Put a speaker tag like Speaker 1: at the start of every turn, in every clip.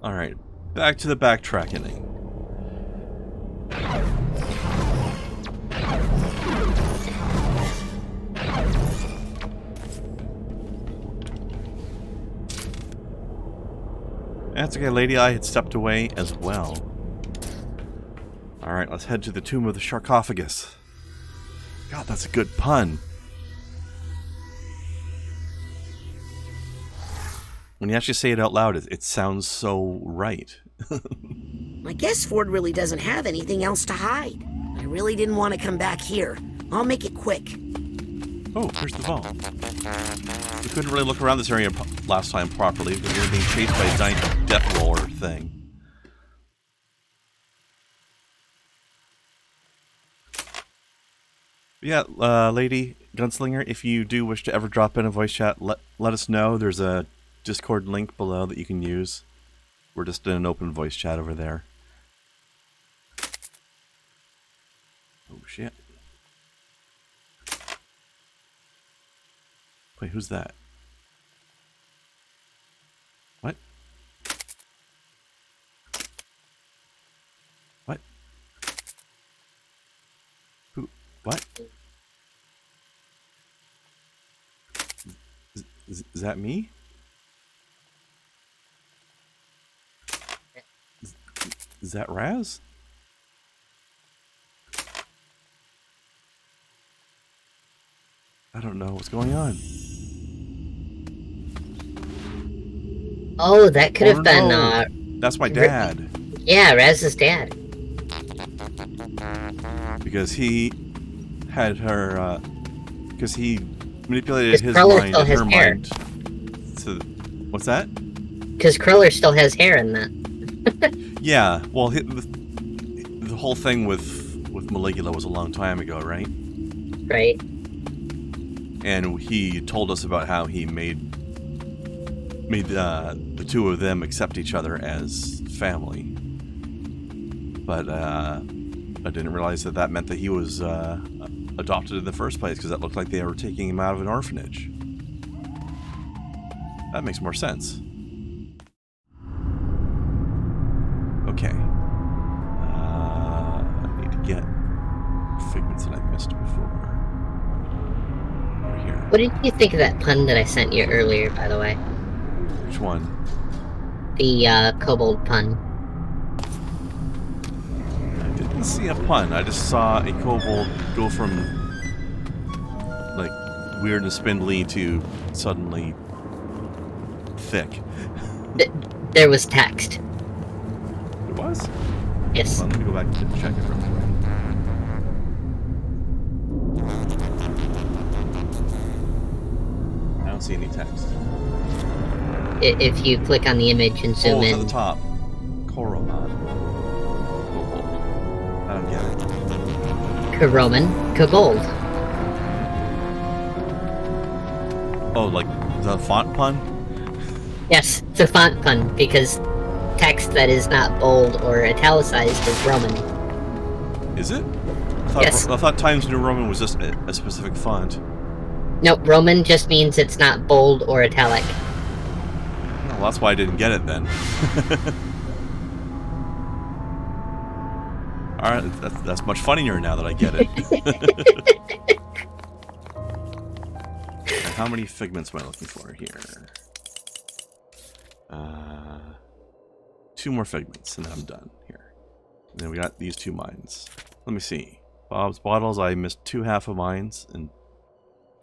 Speaker 1: Alright, back to the backtracking. That's okay, Lady I had stepped away as well. Alright, let's head to the Tomb of the Sarcophagus. God, that's a good pun. When you actually say it out loud, it sounds so right.
Speaker 2: I guess Ford really doesn't have anything else to hide. I really didn't want to come back here. I'll make it quick.
Speaker 1: Oh, here's the vault. We couldn't really look around this area last time properly because we were being chased by a giant death roller thing. Yeah, Lady Gunslinger, if you do wish to ever drop in a voice chat, let us know. There's a Discord link below that you can use. We're just in an open voice chat over there. Oh shit. Wait, who's that? What? What? Who? What? Is that me? Is that Raz? I don't know what's going on.
Speaker 3: Oh, that could have been,
Speaker 1: no. That's my dad.
Speaker 3: Yeah, Raz's dad.
Speaker 1: Because he had her, because he manipulated his
Speaker 3: Cruller
Speaker 1: mind
Speaker 3: still
Speaker 1: and
Speaker 3: has
Speaker 1: her
Speaker 3: hair.
Speaker 1: mind. So, what's that?
Speaker 3: Because Cruller still has hair in that.
Speaker 1: Yeah, well, the whole thing with Maligula was a long time ago, right?
Speaker 3: Right.
Speaker 1: And he told us about how he made the two of them accept each other as family. But I didn't realize that meant that he was adopted in the first place, because that looked like they were taking him out of an orphanage. That makes more sense. Okay. I need to get figments that I missed before. Over here.
Speaker 3: What did you think of that pun that I sent you earlier, by the way?
Speaker 1: Which one?
Speaker 3: The, kobold pun.
Speaker 1: I didn't see a pun. I just saw a kobold go from, like, weird and spindly to suddenly thick.
Speaker 3: There was text.
Speaker 1: It was?
Speaker 3: Yes.
Speaker 1: Hold on, let me go back and check it real quick. I don't see any text.
Speaker 3: If you click on the image and zoom
Speaker 1: it's
Speaker 3: in.
Speaker 1: at the top. Koromon. Kobold. I don't get it.
Speaker 3: Koroman, kobold.
Speaker 1: Oh, like, is that a font pun?
Speaker 3: Yes, it's a font pun, because text that is not bold or italicized is Roman.
Speaker 1: Is it?
Speaker 3: Yes.
Speaker 1: I thought Times New Roman was just a specific font.
Speaker 3: Nope, Roman just means it's not bold or italic.
Speaker 1: Well, that's why I didn't get it then. Alright, that's much funnier now that I get it. And how many figments am I looking for here? 2 more figments, and then I'm done here. And then we got these 2 mines. Let me see. Bob's Bottles, I missed 2 half of mines, and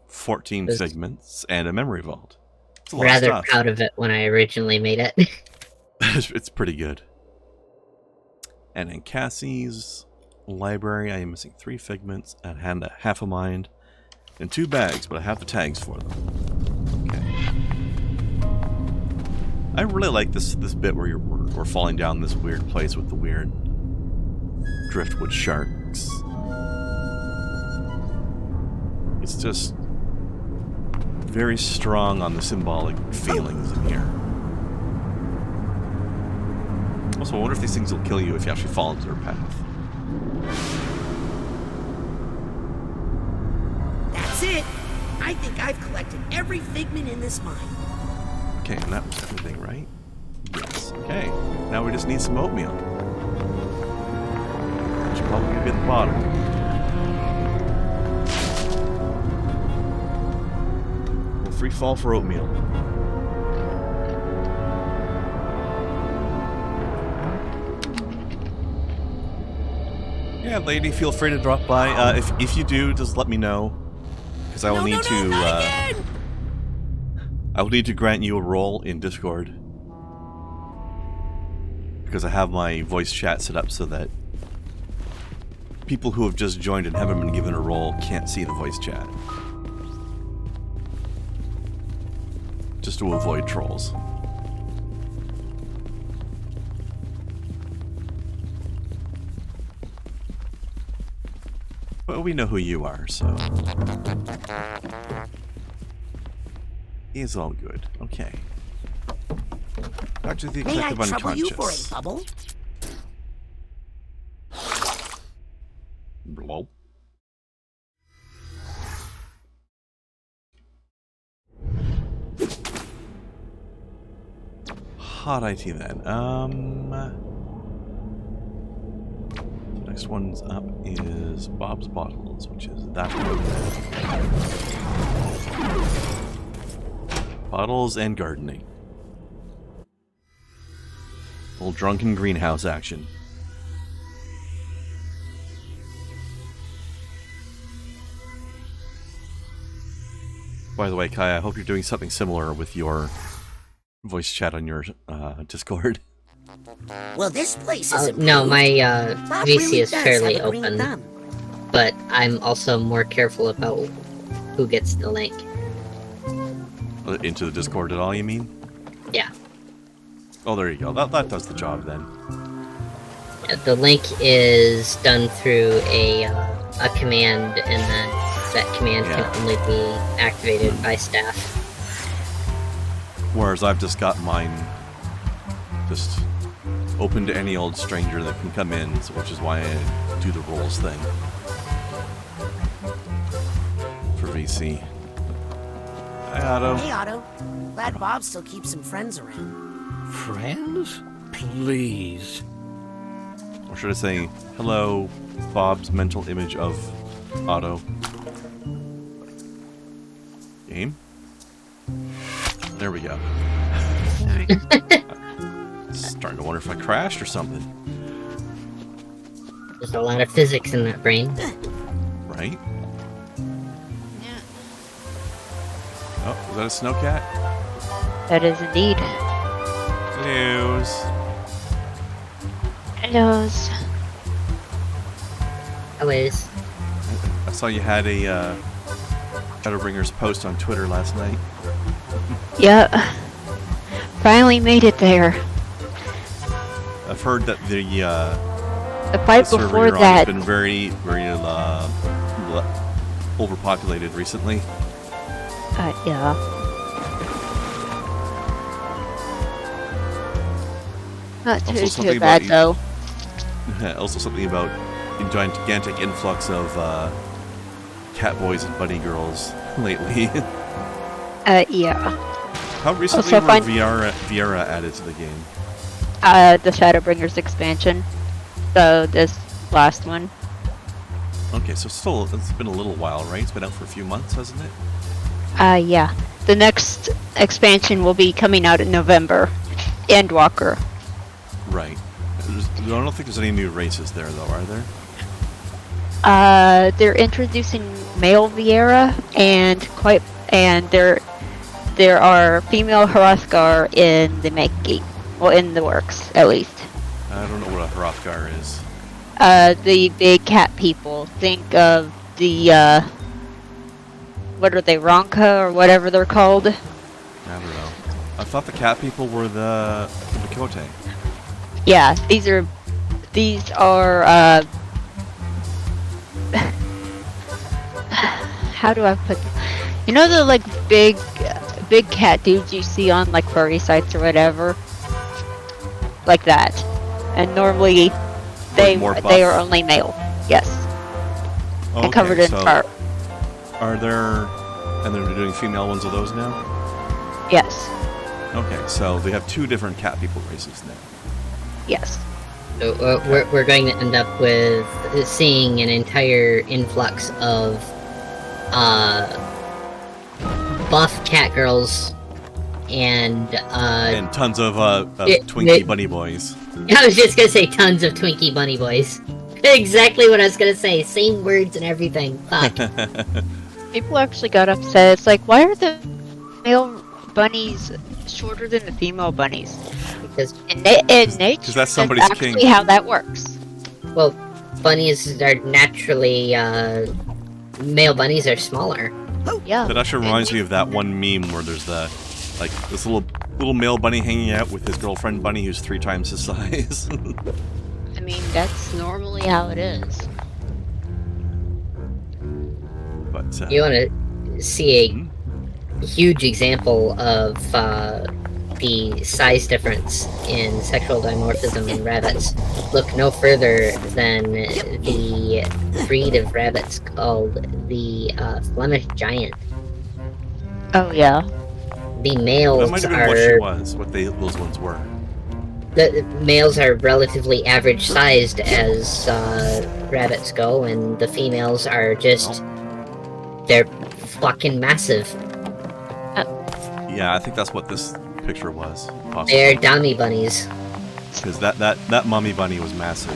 Speaker 1: 14 figments, and a memory vault. It's a lot
Speaker 3: Rather
Speaker 1: of stuff.
Speaker 3: proud of it when I originally made it.
Speaker 1: It's pretty good. And in Cassie's library, I am missing 3 figments, and half a mine, and 2 bags, but I have the tags for them. Okay. I really like this bit where we're falling down this weird place with the weird driftwood sharks. It's just very strong on the symbolic feelings in here. Also, I wonder if these things will kill you if you actually fall into their path.
Speaker 2: That's it. I think I've collected every figment in this mine.
Speaker 1: Okay, and that was everything, right? Yes. Okay. Now we just need some oatmeal. Which is probably gonna be at the bottom. We'll free fall for oatmeal. Yeah, lady, feel free to drop by. If you do, just let me know, because I will need to. I will need to grant you a role in Discord, because I have my voice chat set up so that people who have just joined and haven't been given a role can't see the voice chat, just to avoid trolls. Well, we know who you are, so it's all good. Okay. Dr. the
Speaker 2: May I
Speaker 1: Executive
Speaker 2: trouble you for a
Speaker 1: Unconscious.
Speaker 2: bubble?
Speaker 1: Blow. Hot IT then. The next one's up is Bob's Bottles, which is that one. Bottles and gardening. Old drunken greenhouse action. By the way, Kai, I hope you're doing something similar with your voice chat on your Discord.
Speaker 2: Well, this place is
Speaker 3: No, my
Speaker 2: Bob
Speaker 3: VC
Speaker 2: really
Speaker 3: is
Speaker 2: does
Speaker 3: fairly
Speaker 2: have a green
Speaker 3: open,
Speaker 2: thumb.
Speaker 3: but I'm also more careful about who gets the link.
Speaker 1: Into the Discord at all, you mean?
Speaker 3: Yeah.
Speaker 1: Oh, there you go. That does the job then.
Speaker 3: Yeah, the link is done through a command, and then that command can only be activated by staff.
Speaker 1: Whereas I've just got mine just open to any old stranger that can come in, which is why I do the roles thing for VC. Hi, Otto.
Speaker 2: Hey, Otto. Glad Bob still keeps some friends around.
Speaker 4: Friends? Please.
Speaker 1: Or should I say, hello, Bob's mental image of Otto. Game? There we go. Starting to wonder if I crashed or something.
Speaker 3: There's a lot of physics in that brain.
Speaker 1: Right? Oh, is that a snowcat?
Speaker 5: That is indeed.
Speaker 1: News.
Speaker 5: Hellos.
Speaker 3: Always.
Speaker 1: I saw you had a Shadowbringers post on Twitter last night.
Speaker 5: Yep. Finally made it there.
Speaker 1: I've heard that the
Speaker 5: fight
Speaker 1: server
Speaker 5: before
Speaker 1: you're on
Speaker 5: that.
Speaker 1: has been very overpopulated recently.
Speaker 5: Yeah. Not
Speaker 1: Also
Speaker 5: too
Speaker 1: something
Speaker 5: bad
Speaker 1: about
Speaker 5: though.
Speaker 1: Also something about a gigantic influx of cat boys and bunny girls lately.
Speaker 5: Yeah.
Speaker 1: How recently
Speaker 5: Also
Speaker 1: were Viera added to the game?
Speaker 5: The Shadowbringers expansion. So this last one.
Speaker 1: Okay, so still, it's been a little while, right? It's been out for a few months, hasn't it?
Speaker 5: Yeah. The next expansion will be coming out in November. Endwalker.
Speaker 1: Right. I don't think there's any new races there, though, are there?
Speaker 5: They're introducing male Viera and there are female Hrothgar in the making. Well, in the works, at least.
Speaker 1: I don't know what a Hrothgar is.
Speaker 5: The big cat people. Think of the, what are they, Ronka or whatever they're called?
Speaker 1: I don't know. I thought the cat people were the Dakota.
Speaker 5: Yeah, these are, how do I put, you know the, like, big cat dudes you see on, like, furry sites or whatever? Like that. And normally, they are only male. Yes.
Speaker 1: Okay,
Speaker 5: And covered in fur.
Speaker 1: Are there... And they're doing female ones of those now?
Speaker 5: Yes.
Speaker 1: Okay, so they have two different cat people races now.
Speaker 5: Yes.
Speaker 3: So we're going to end up with seeing an entire influx of buff cat girls and
Speaker 1: tons of Twinkie bunny boys.
Speaker 3: I was just gonna say tons of Twinkie bunny boys. Exactly what I was gonna say. Same words and everything. Fuck.
Speaker 5: People actually got upset. It's like, why are the male bunnies shorter than the female bunnies?
Speaker 3: Because
Speaker 5: In nature,
Speaker 1: that's somebody's
Speaker 5: actually
Speaker 1: king.
Speaker 5: how that works.
Speaker 3: well, bunnies are naturally male bunnies are smaller.
Speaker 5: Yeah.
Speaker 1: That actually reminds me of that one meme where there's this little male bunny hanging out with his girlfriend bunny who's 3 times his size.
Speaker 5: I mean, that's normally how it is.
Speaker 1: But
Speaker 3: You want to see a huge example of the size difference in sexual dimorphism in rabbits? Look no further than the breed of rabbits called the Flemish Giant.
Speaker 5: Oh yeah.
Speaker 3: The
Speaker 1: that
Speaker 3: males
Speaker 1: might have been what she
Speaker 3: are
Speaker 1: was, those ones were.
Speaker 3: the males are relatively average sized as rabbits go, and the females are just they're fucking massive.
Speaker 1: Yeah, I think that's what this picture was. Possibly.
Speaker 3: They're dummy bunnies.
Speaker 1: Because that mummy bunny was massive.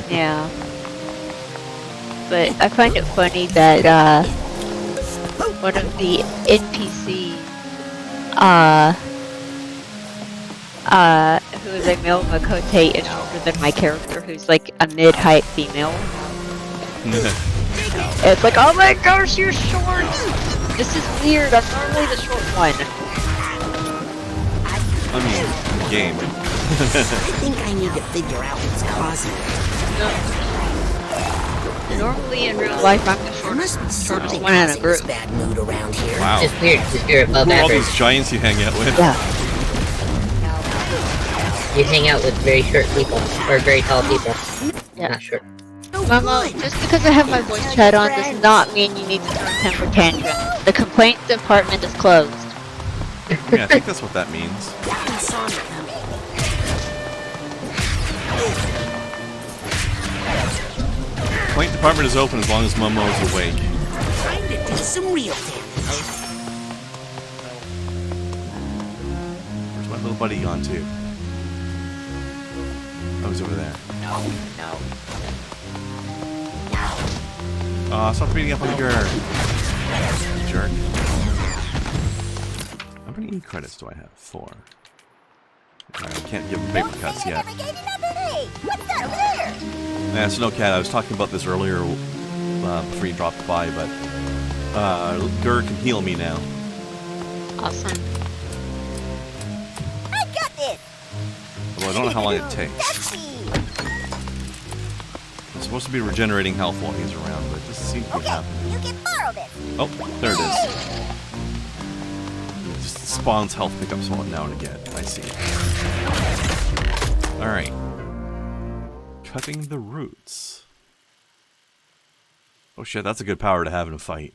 Speaker 5: Yeah. But I find it funny that one of the NPC who is a male Makote is shorter than my character, who's like a mid-height female. It's like, oh my gosh, you're short! This is weird, I'm normally the short one.
Speaker 1: I mean, game.
Speaker 2: I think I need to figure out what's causing it.
Speaker 5: Normally in real life, I'm the
Speaker 2: There must be
Speaker 5: shortest
Speaker 2: something
Speaker 5: one in a
Speaker 2: causing
Speaker 5: group.
Speaker 2: this bad mood around here.
Speaker 1: Wow.
Speaker 3: It's just weird because you're above
Speaker 1: Who are all
Speaker 3: average.
Speaker 1: these giants you hang out with?
Speaker 5: Yeah.
Speaker 3: You hang out with very short people or very tall people.
Speaker 5: Yeah.
Speaker 3: Not short.
Speaker 5: Mama, just because I have my voice chat on does not mean you need to throw a temper tantrum. The complaints department is closed.
Speaker 1: Yeah, I think that's what that means.
Speaker 2: I saw me coming.
Speaker 1: Complaint department is open as long as Momo is awake.
Speaker 2: Time to do some real damage.
Speaker 1: Where's my little buddy gone to? Oh, he's over there.
Speaker 2: No.
Speaker 1: Aw, stop beating up on the girl. Jerk. How many E-credits do I have? 4. I can't give him paper cuts yet. Yeah, Snowcat, I was talking about this earlier before you dropped by, but Gur can heal me now.
Speaker 5: Awesome.
Speaker 6: I got this.
Speaker 1: Although I don't know how long it takes.
Speaker 6: Cassi.
Speaker 1: I'm supposed to be regenerating health while he's around, but it just seems to be
Speaker 6: Okay,
Speaker 1: happening.
Speaker 6: you can borrow this.
Speaker 1: Oh, there it is. It just spawns health pickups now and again. I see. Alright. Cutting the roots. Oh shit, that's a good power to have in a fight.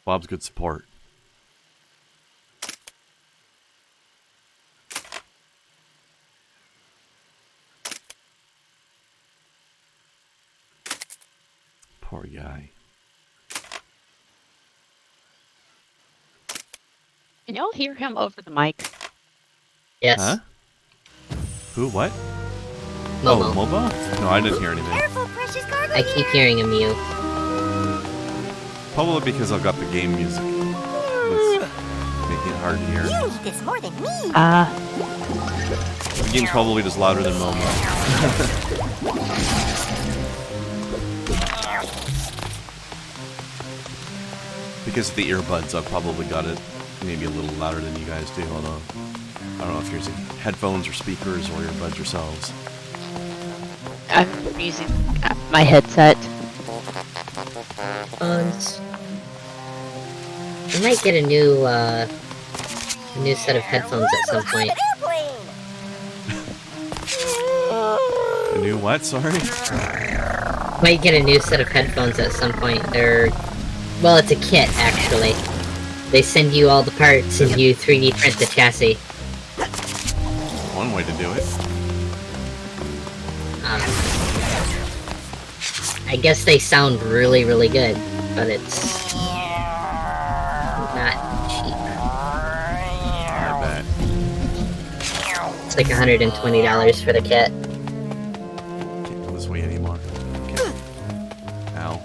Speaker 1: Bob's good support. Poor guy.
Speaker 5: Can y'all hear him over the mic?
Speaker 3: Yes.
Speaker 1: Huh? Who? What?
Speaker 3: Momo.
Speaker 1: Oh, Momo? No, I didn't hear anything.
Speaker 6: Careful, precious cargo.
Speaker 3: I keep hearing a mew.
Speaker 1: Probably because I've got the game music. That's making it hard to hear.
Speaker 6: You need this more than me.
Speaker 1: The game's probably just louder than Momo. Because of the earbuds, I've probably got it maybe a little louder than you guys do, although I don't know if you're using headphones or speakers or earbuds yourselves.
Speaker 5: I'm using my headset.
Speaker 3: I might get a new set of headphones at some point.
Speaker 1: A new what? Sorry?
Speaker 3: Might get a new set of headphones at some point. Well, it's a kit, actually. They send you all the parts and you 3D print the chassis.
Speaker 1: one way to do it.
Speaker 3: I guess they sound really, really good, but it's not cheap.
Speaker 1: I bet.
Speaker 3: It's like $120 for the kit.
Speaker 1: Can't go this way anymore. Okay. Ow.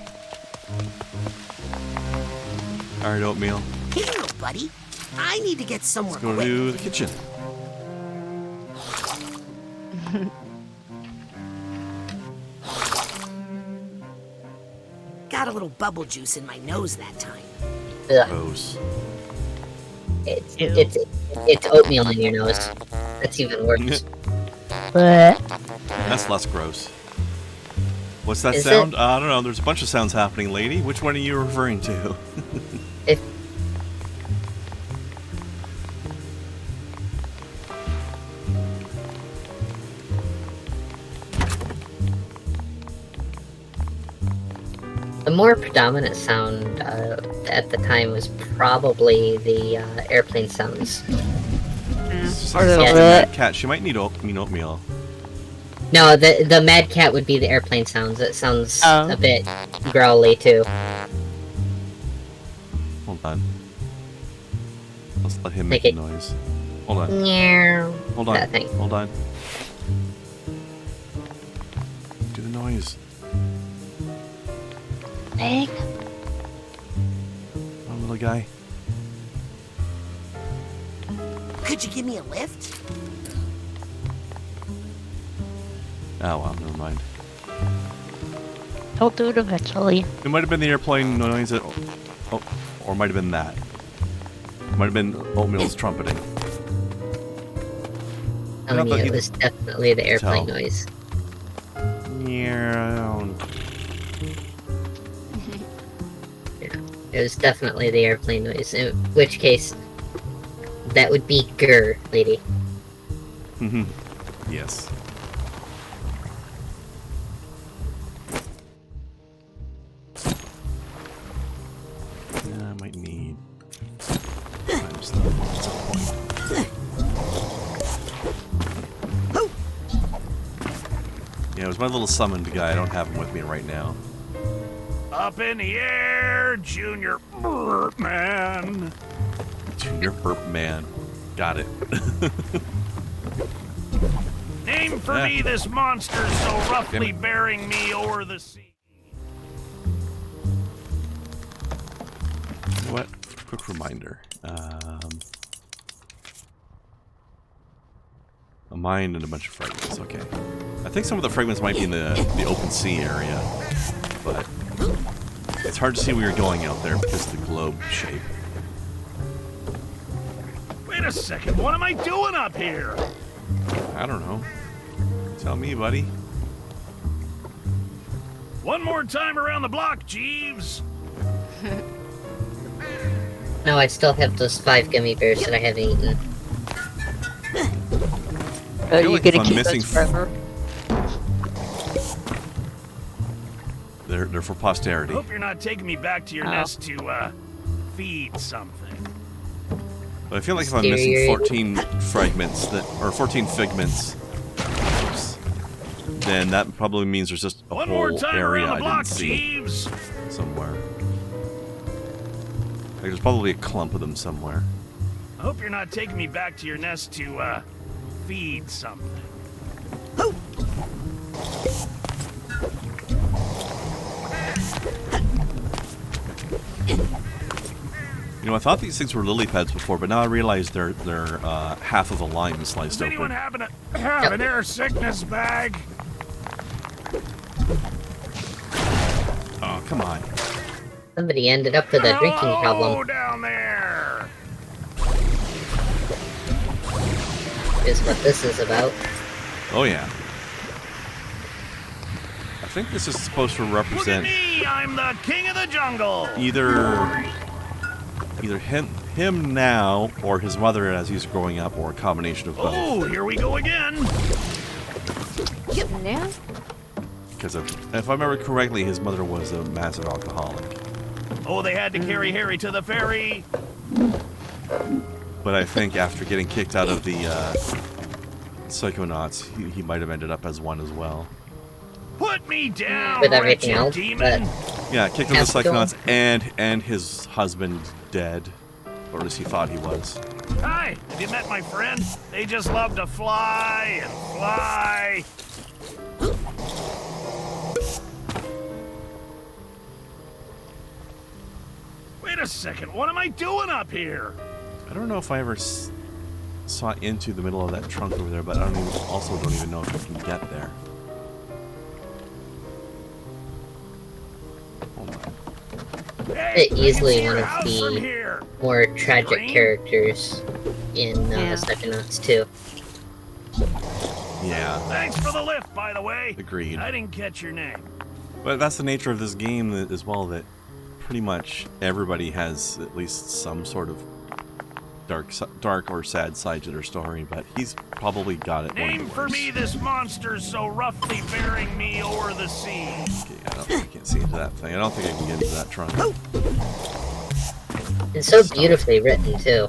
Speaker 1: Alright, Oatmeal.
Speaker 2: Hey, little buddy. I need to get somewhere
Speaker 1: Let's go
Speaker 2: quick.
Speaker 1: to the kitchen.
Speaker 2: Got a little bubble juice in my nose that time.
Speaker 3: Ugh,
Speaker 1: Gross.
Speaker 3: it's oatmeal in your nose. That's even worse.
Speaker 5: But
Speaker 1: That's less gross. What's that
Speaker 3: Is
Speaker 1: sound?
Speaker 3: it?
Speaker 1: I don't know. There's a bunch of sounds happening, lady. Which one are you referring to?
Speaker 3: If the more predominant sound at the time was probably the airplane sounds.
Speaker 5: Or the
Speaker 1: Sounds like
Speaker 5: what?
Speaker 1: Mad Cat. She might need oatmeal.
Speaker 3: No, the Mad Cat would be the airplane sounds. It sounds
Speaker 5: Oh.
Speaker 3: a bit growly too.
Speaker 1: Hold on. Let's let him
Speaker 3: Make
Speaker 1: make
Speaker 3: it-
Speaker 1: the noise. Hold on.
Speaker 3: Meow.
Speaker 1: Hold on.
Speaker 3: That thing.
Speaker 1: Hold on. Do the noise.
Speaker 5: Egg.
Speaker 1: Oh, little guy.
Speaker 2: Could you give me a lift?
Speaker 1: Oh, well, never mind.
Speaker 5: He'll do it eventually.
Speaker 1: It might have been the airplane noise that... Oh, or it might have been that. It might have been Oatmeal's trumpeting.
Speaker 3: Telling
Speaker 1: thought
Speaker 3: you,
Speaker 1: he-
Speaker 3: it was definitely the airplane
Speaker 1: Tell.
Speaker 3: noise.
Speaker 1: Yeah.
Speaker 3: It was definitely the airplane noise. In which case, that would be grr, lady.
Speaker 1: Yes. Yeah, I might need... time stuff at some point. Yeah, it was my little summoned guy. I don't have him with me right now.
Speaker 7: Up in the air, Junior Man.
Speaker 1: Junior Burp Man. Got it.
Speaker 7: Name for
Speaker 1: Yeah.
Speaker 7: me this monster so roughly
Speaker 1: Damn it.
Speaker 7: bearing me o'er the sea.
Speaker 1: You know what? Quick reminder. A mine and a bunch of fragments. Okay. I think some of the fragments might be in the open sea area, but it's hard to see where you're going out there because of the globe shape.
Speaker 7: Wait a second, what am I doing up here?
Speaker 1: I don't know. Tell me, buddy.
Speaker 7: One more time around the block, Jeeves.
Speaker 3: No, I still have those 5 gummy bears that I haven't eaten.
Speaker 5: Are
Speaker 1: feel
Speaker 5: you
Speaker 1: like if
Speaker 5: gonna
Speaker 1: I'm
Speaker 5: keep
Speaker 1: missing
Speaker 5: those forever?
Speaker 1: They're for posterity.
Speaker 7: Hope you're not taking me back to your
Speaker 5: Oh.
Speaker 7: nest to, feed something.
Speaker 1: But I feel like if I'm missing
Speaker 3: Mysterious.
Speaker 1: 14 fragments or 14 figments, then that probably means there's just a
Speaker 7: One
Speaker 1: whole
Speaker 7: more time
Speaker 1: area
Speaker 7: around the
Speaker 1: I
Speaker 7: block,
Speaker 1: didn't see
Speaker 7: Jeeves.
Speaker 1: somewhere. Like there's probably a clump of them somewhere.
Speaker 7: I hope you're not taking me back to your nest to, feed something.
Speaker 1: You know, I thought these things were lily pads before, but now I realize they're half of a lime sliced
Speaker 7: Does anyone
Speaker 1: open.
Speaker 7: happen to have an air sickness bag?
Speaker 1: Oh, come on.
Speaker 3: Somebody ended up with a drinking
Speaker 7: Hello
Speaker 3: problem,
Speaker 7: down there.
Speaker 3: is what this is about.
Speaker 1: Oh yeah. I think this is supposed to
Speaker 7: Look at
Speaker 1: represent
Speaker 7: me, I'm the king of the jungle.
Speaker 1: either him now or his mother as he's growing up, or a combination of both.
Speaker 7: Oh, here we go again.
Speaker 5: Yeah.
Speaker 1: Because if I remember correctly, his mother was a massive alcoholic.
Speaker 7: Oh, they had to carry Harry to the ferry.
Speaker 1: But I think after getting kicked out of the Psychonauts, he might have ended up as one as well.
Speaker 7: Put me down,
Speaker 3: With everything
Speaker 7: wretched
Speaker 3: else,
Speaker 7: demon.
Speaker 1: Yeah, kicked him the
Speaker 3: Capital.
Speaker 1: Psychonauts and his husband dead. Or at least he thought he was.
Speaker 7: Hi, have you met my friend? They just love to fly and fly. Wait a second, what am I doing up here?
Speaker 1: I don't know if I ever saw into the middle of that trunk over there, but I also don't even know if I can get there. Oh my.
Speaker 7: Hey,
Speaker 3: Easily
Speaker 7: I can see
Speaker 3: one
Speaker 7: your
Speaker 3: of
Speaker 7: house from
Speaker 3: the
Speaker 7: here.
Speaker 3: more tragic
Speaker 7: Green?
Speaker 3: characters in
Speaker 5: Yeah.
Speaker 3: Psychonauts 2.
Speaker 1: Yeah,
Speaker 7: Thanks for the lift, by the way.
Speaker 1: agreed.
Speaker 7: I didn't catch your name.
Speaker 1: But that's the nature of this game as well, that pretty much everybody has at least some sort of dark or sad side to their story, but he's probably got it.
Speaker 7: Name for me this monster so roughly bearing me o'er the sea.
Speaker 1: Okay, I can't see into that thing. I don't think I can get into that trunk.
Speaker 3: It's so beautifully written, too.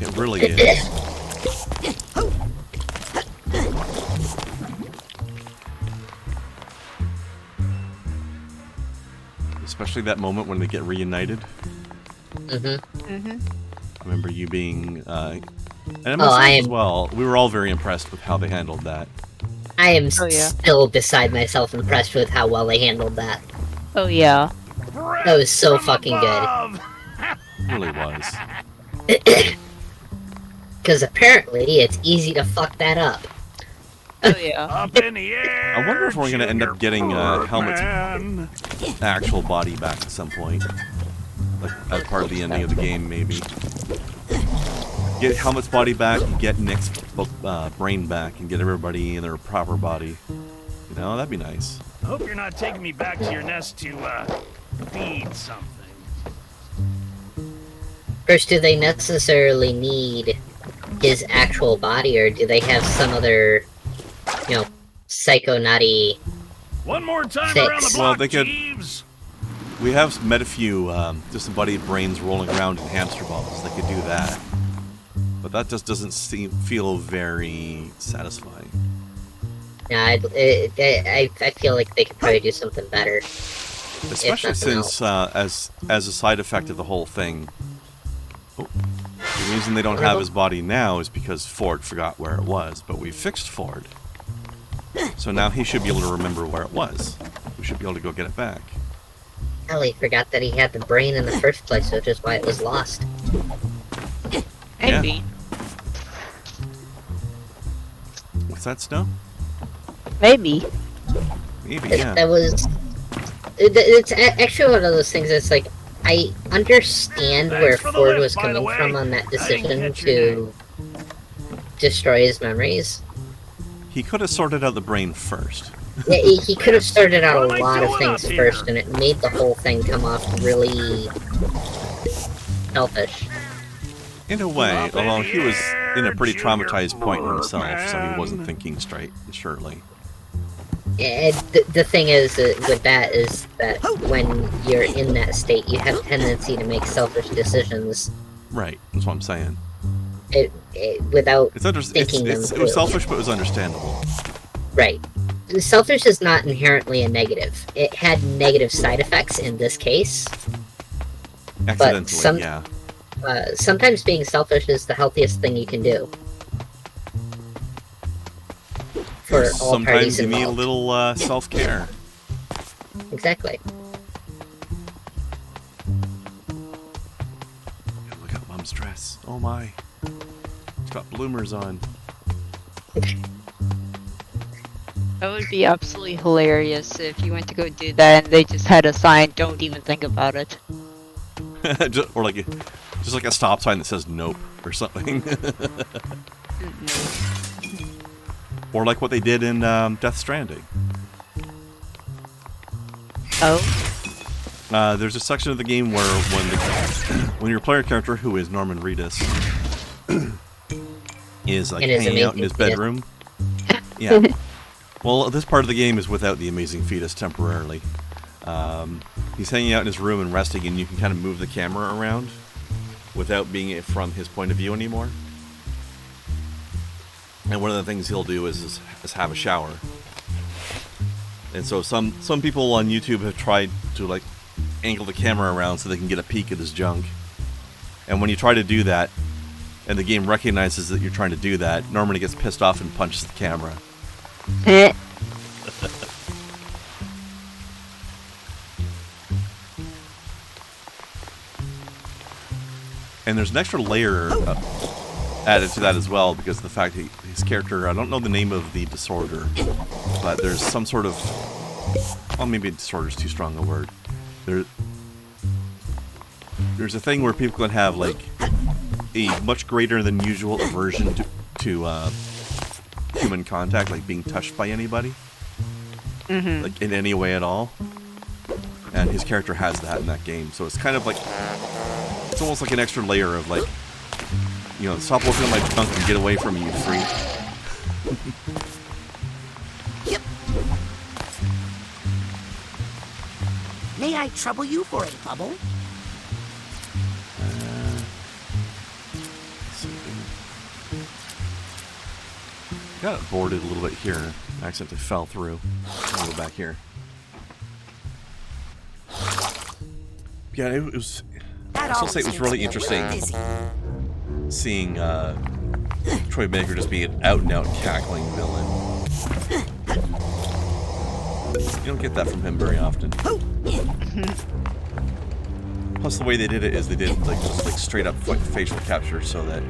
Speaker 1: It really is. Especially that moment when they get reunited.
Speaker 3: Mm-hmm.
Speaker 1: I remember you being, and
Speaker 3: I
Speaker 1: myself as
Speaker 3: am-
Speaker 1: well. We were all very impressed with how they handled that.
Speaker 3: I am
Speaker 5: Oh, yeah.
Speaker 3: still beside myself impressed with how well they handled that.
Speaker 5: Oh yeah.
Speaker 3: That was so
Speaker 7: From
Speaker 3: fucking good.
Speaker 7: above.
Speaker 1: It really was.
Speaker 3: Because apparently it's easy to fuck that up.
Speaker 5: Oh yeah.
Speaker 7: Up in the air.
Speaker 1: I wonder if we're gonna end up getting helmets,
Speaker 7: Birdman.
Speaker 1: actual body back at some point, like as part of the ending of the game, maybe. Get helmet's body back, and get Nick's brain back, and get everybody in their proper body. You know, that'd be nice.
Speaker 7: I hope you're not taking me back to your nest to feed something.
Speaker 3: First, do they necessarily need his actual body, or do they have some other, psychonauty?
Speaker 7: One more time
Speaker 3: Six.
Speaker 7: around the
Speaker 1: Well,
Speaker 7: block,
Speaker 1: they could-
Speaker 7: Jeeves.
Speaker 1: We have met a few disembodied brains rolling around in hamster balls. They could do that, but that just doesn't feel very satisfying.
Speaker 3: Yeah, I feel like they could probably do something better.
Speaker 1: Especially
Speaker 3: nothing
Speaker 1: since, as a side effect of the whole thing, the reason they don't have his body now is because Ford forgot where it was. But we fixed Ford, so now he should be able to remember where it was. We should be able to go get it back.
Speaker 3: Hell, he forgot that he had the brain in the first place, which is why it was lost.
Speaker 5: Maybe.
Speaker 1: What's that, Snow?
Speaker 5: Maybe.
Speaker 1: Maybe, yeah.
Speaker 3: That was. It's actually one of those things that's like, I understand
Speaker 7: Thanks
Speaker 3: where
Speaker 7: for the
Speaker 3: Ford
Speaker 7: lift,
Speaker 3: was
Speaker 7: by the
Speaker 3: coming
Speaker 7: way.
Speaker 3: from on that
Speaker 7: I didn't
Speaker 3: decision
Speaker 7: catch your
Speaker 3: to destroy his memories.
Speaker 1: He could have sorted out the brain first.
Speaker 3: Yeah, he could have started out
Speaker 7: What
Speaker 3: a
Speaker 7: am I
Speaker 3: lot of
Speaker 7: doing
Speaker 3: things
Speaker 7: up here?
Speaker 3: first, and it made the whole thing come off really selfish.
Speaker 1: In a way,
Speaker 7: Up in
Speaker 1: although
Speaker 7: the
Speaker 1: he was in a pretty
Speaker 7: air,
Speaker 1: traumatized point himself, so he
Speaker 7: Birdman.
Speaker 1: wasn't thinking straight, surely.
Speaker 3: And the thing is with that is that when you're in that state, you have a tendency to make selfish decisions
Speaker 1: Right, that's what I'm saying.
Speaker 3: without
Speaker 1: It was
Speaker 3: thinking them through.
Speaker 1: selfish, but it was understandable.
Speaker 3: Right. Selfish is not inherently a negative. It had negative side effects in this case.
Speaker 1: Accidentally, yeah.
Speaker 3: Sometimes being selfish is the healthiest thing you can do. For all
Speaker 1: Sometimes
Speaker 3: parties
Speaker 1: you need a
Speaker 3: involved.
Speaker 1: little self-care.
Speaker 3: Exactly.
Speaker 1: Look at Mom's dress. Oh my. It's got bloomers on.
Speaker 5: That would be absolutely hilarious if you went to go do that and they just had a sign, don't even think about it.
Speaker 1: Or like just like a stop sign that says nope or something. Or like what they did in Death Stranding.
Speaker 5: Oh?
Speaker 1: There's a section of the game where when your player character, who is Norman Reedus, is like
Speaker 3: And his
Speaker 1: hanging out in
Speaker 3: amazing
Speaker 1: his
Speaker 3: fetus.
Speaker 1: bedroom. Yeah. Well, this part of the game is without the amazing fetus temporarily. He's hanging out in his room and resting, and you can kind of move the camera around without being from his point of view anymore. And one of the things he'll do is have a shower. And so some people on YouTube have tried to like angle the camera around so they can get a peek at his junk. And when you try to do that, and the game recognizes that you're trying to do that, Norman gets pissed off and punches the camera. And there's an extra layer added to that as well, because of the fact that his character, I don't know the name of the disorder, but there's some sort of, well, maybe disorder is too strong a word. There's a thing where people can have like a much greater than usual aversion to human contact, like being touched by anybody, like in any way at all. And his character has that in that game, so it's kind of like, it's almost like an extra layer of like, you know, stop looking at my junk and get away from me, you freak.
Speaker 2: Yep. May I trouble you for a bubble?
Speaker 1: Got it boarded a little bit here. Accidentally fell through. I'll go back here. Yeah, it was. I'll still say it was really interesting seeing Troy Baker just be an out-and-out cackling villain. You don't get that from him very often. Plus, the way they did it is they did like just like straight up facial capture, so that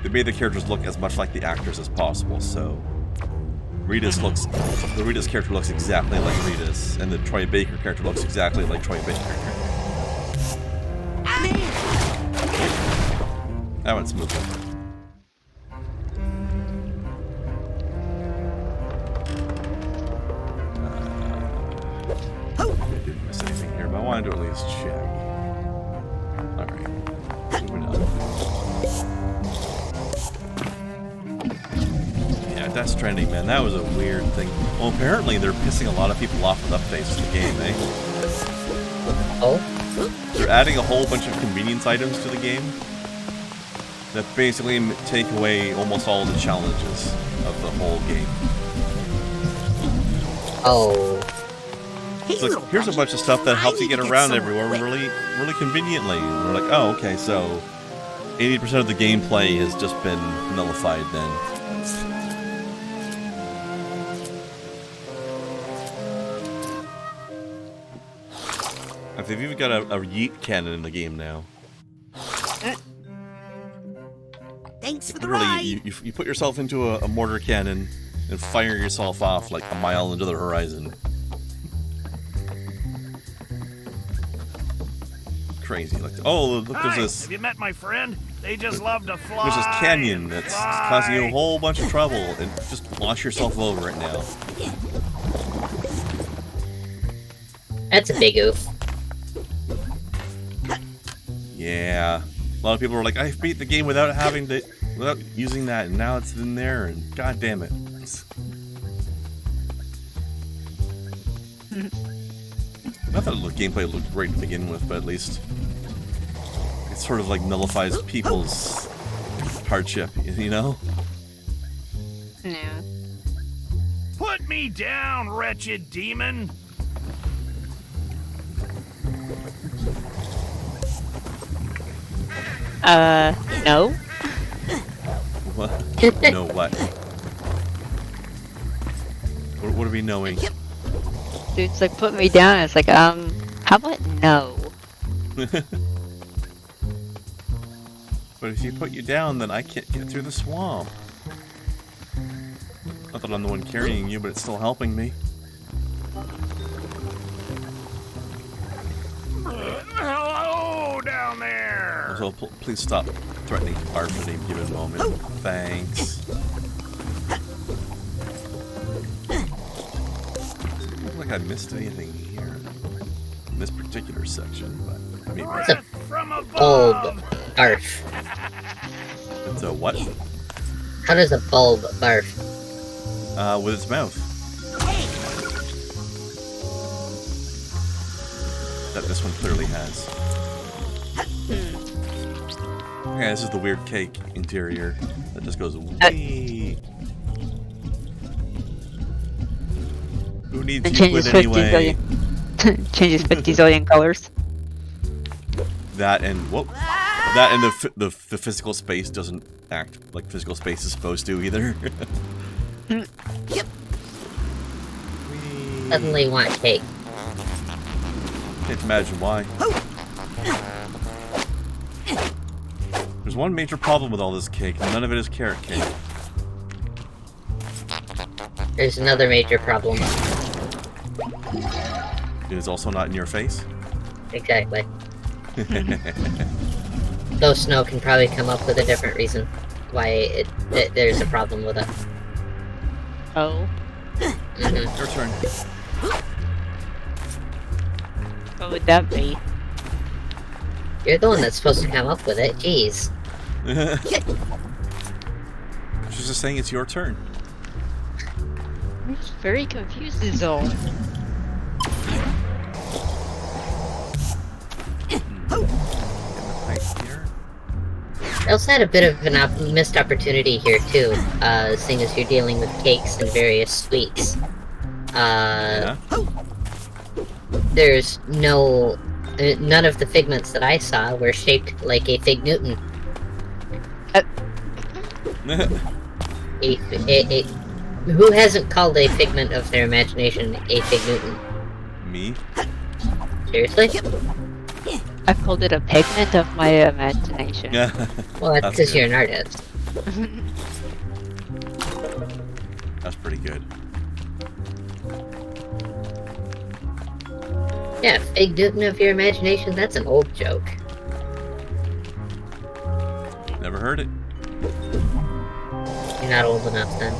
Speaker 1: they made the characters look as much like the actors as possible. So the Rita's character looks exactly like Rita's, and the Troy Baker character looks exactly like Troy Baker. That went smoothly. I didn't miss anything here, but I wanted to at least check. Alright. Moving on. Yeah, Death Stranding, man, that was a weird thing. Well, apparently they're pissing a lot of people off with updates to the game, eh?
Speaker 3: Oh?
Speaker 1: They're adding a whole bunch of convenience items to the game that basically take away almost all the challenges of the whole game.
Speaker 3: Oh.
Speaker 1: It's like, here's a bunch of stuff that helps you get around everywhere really conveniently. And we're like, oh, okay, so 80% of the gameplay has just been nullified then. They've even got a yeet cannon in the game now.
Speaker 2: Thanks for the
Speaker 1: Literally,
Speaker 2: ride.
Speaker 1: you put yourself into a mortar cannon and fire yourself off like a mile into the horizon. Crazy. Like, oh, look, there's this.
Speaker 7: Have you met my friend? They just love to fly.
Speaker 1: There's this canyon that's causing you a whole bunch of trouble, and just launch yourself over it now.
Speaker 3: That's a big oof.
Speaker 1: Yeah, a lot of people were like, I beat the game without using that, and now it's in there, and god damn it. Not that the gameplay looked great to begin with, but at least it sort of like nullifies people's hardship, you know?
Speaker 5: Yeah.
Speaker 7: Put me down, wretched demon.
Speaker 5: No.
Speaker 1: What? No, what? What are we knowing?
Speaker 5: Dude's like, put me down. It's like, how about no?
Speaker 1: But if you put you down, then I can't get through the swamp. Not that I'm the one carrying you, but it's still helping me.
Speaker 7: Hello down there.
Speaker 1: So please stop threatening to barf at any given moment. Thanks. Doesn't look like I missed anything here in this particular section, but maybe
Speaker 3: It's a bulb barf.
Speaker 1: it's a what?
Speaker 3: How does a bulb barf?
Speaker 1: With its mouth. That this one clearly has. Okay, this is the weird cake interior that just goes wee. Who needs
Speaker 5: And
Speaker 1: Euclid
Speaker 5: changes 50
Speaker 1: anyway?
Speaker 5: zillion. Changes 50 zillion colors.
Speaker 1: That and whoop. That and the physical space doesn't act like physical space is supposed to either.
Speaker 2: Yep.
Speaker 3: Suddenly want cake.
Speaker 1: Can't imagine why. There's one major problem with all this cake, and none of it is carrot cake.
Speaker 3: There's another major problem.
Speaker 1: It is also not in your face.
Speaker 3: Exactly. Though Snow can probably come up with a different reason why there's a problem with it.
Speaker 5: Oh.
Speaker 3: Mhm.
Speaker 1: Your turn.
Speaker 5: What would that be?
Speaker 3: You're the one that's supposed to come up with it. Jeez.
Speaker 1: She's just saying it's your turn.
Speaker 5: I'm just very confused is all.
Speaker 1: Nice here.
Speaker 3: I also had a bit of an missed opportunity here too, seeing as you're dealing with cakes and various sweets.
Speaker 1: Yeah.
Speaker 3: There's no... none of the figments that I saw were shaped like a Fig Newton. Who hasn't called a figment of their imagination a Fig Newton?
Speaker 1: Me.
Speaker 3: Seriously?
Speaker 5: I called it a pigment of my imagination.
Speaker 1: Yeah.
Speaker 3: Well, that's
Speaker 1: That's
Speaker 3: because
Speaker 1: good.
Speaker 3: you're an artist.
Speaker 1: That's pretty good.
Speaker 3: Yeah, Fig Newton of your imagination, that's an old joke.
Speaker 1: Never heard it.
Speaker 3: You're not old enough then.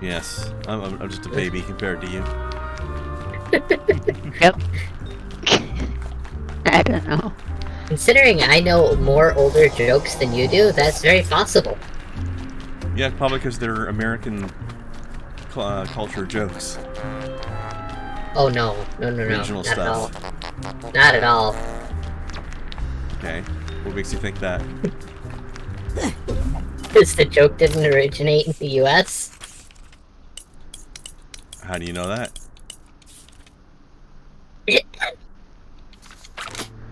Speaker 1: Yes. I'm just a baby compared to you.
Speaker 5: Yep. I don't know.
Speaker 3: Considering I know more older jokes than you do, that's very possible.
Speaker 1: Yeah, probably because they're American culture jokes.
Speaker 3: Oh no, no,
Speaker 1: Regional
Speaker 3: not at all.
Speaker 1: stuff.
Speaker 3: Not at all.
Speaker 1: Okay. What makes you think that?
Speaker 3: Because the joke didn't originate in the US.
Speaker 1: How do you know that?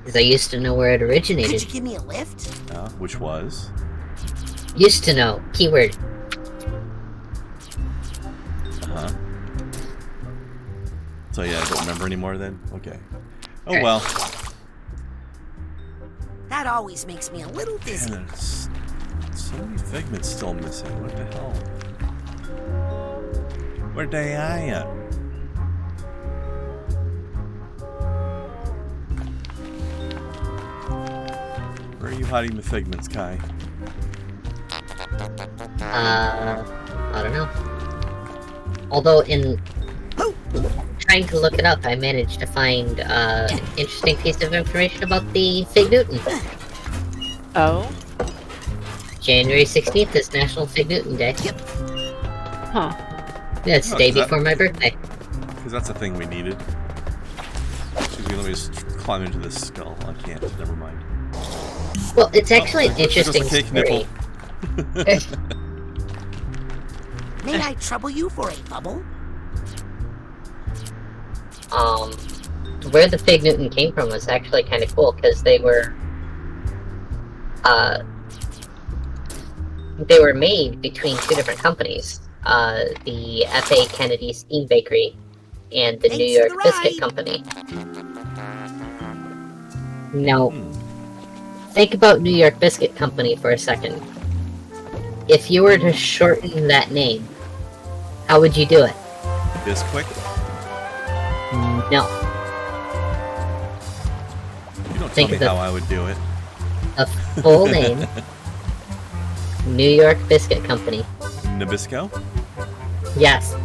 Speaker 3: Because I used to know where it
Speaker 2: Could
Speaker 3: originated.
Speaker 2: you give me a lift?
Speaker 1: Which was?
Speaker 3: Used to know. Keyword.
Speaker 1: Uh-huh. So yeah, I don't remember anymore then? Okay. Oh
Speaker 3: Okay.
Speaker 1: well.
Speaker 2: That always makes me a little
Speaker 1: Man,
Speaker 2: dizzy.
Speaker 1: there's so many figments still missing. What the hell? Where they at? Where are you hiding the figments, Kai?
Speaker 3: I don't know. Although in trying to look it up, I managed to find an interesting piece of information about the Fig Newton.
Speaker 5: Oh?
Speaker 3: January 16th is National Fig Newton Day.
Speaker 5: Huh.
Speaker 3: Yeah, it's the
Speaker 1: Oh,
Speaker 3: day
Speaker 1: is that-
Speaker 3: before my birthday.
Speaker 1: Because that's a thing we needed. Excuse me, let me just climb into this skull. I can't, never mind.
Speaker 3: Well, it's actually an
Speaker 1: There goes the
Speaker 3: interesting
Speaker 1: cake
Speaker 3: story.
Speaker 1: nipple.
Speaker 2: May I trouble you for a bubble?
Speaker 3: Where the Fig Newton came from was actually kind of cool, because they were made between two different companies. The F.A. Kennedy Steam Bakery and the
Speaker 2: Thanks
Speaker 3: New York
Speaker 2: for the
Speaker 3: Biscuit
Speaker 2: ride.
Speaker 3: Company. Now, think about New York Biscuit Company for a second. If you were to shorten that name, how would you do it?
Speaker 1: This quick?
Speaker 3: No,
Speaker 1: You don't
Speaker 3: Think
Speaker 1: tell me
Speaker 3: of the-
Speaker 1: how I would do it.
Speaker 3: a full name. New York Biscuit Company.
Speaker 1: Nabisco?
Speaker 3: Yes.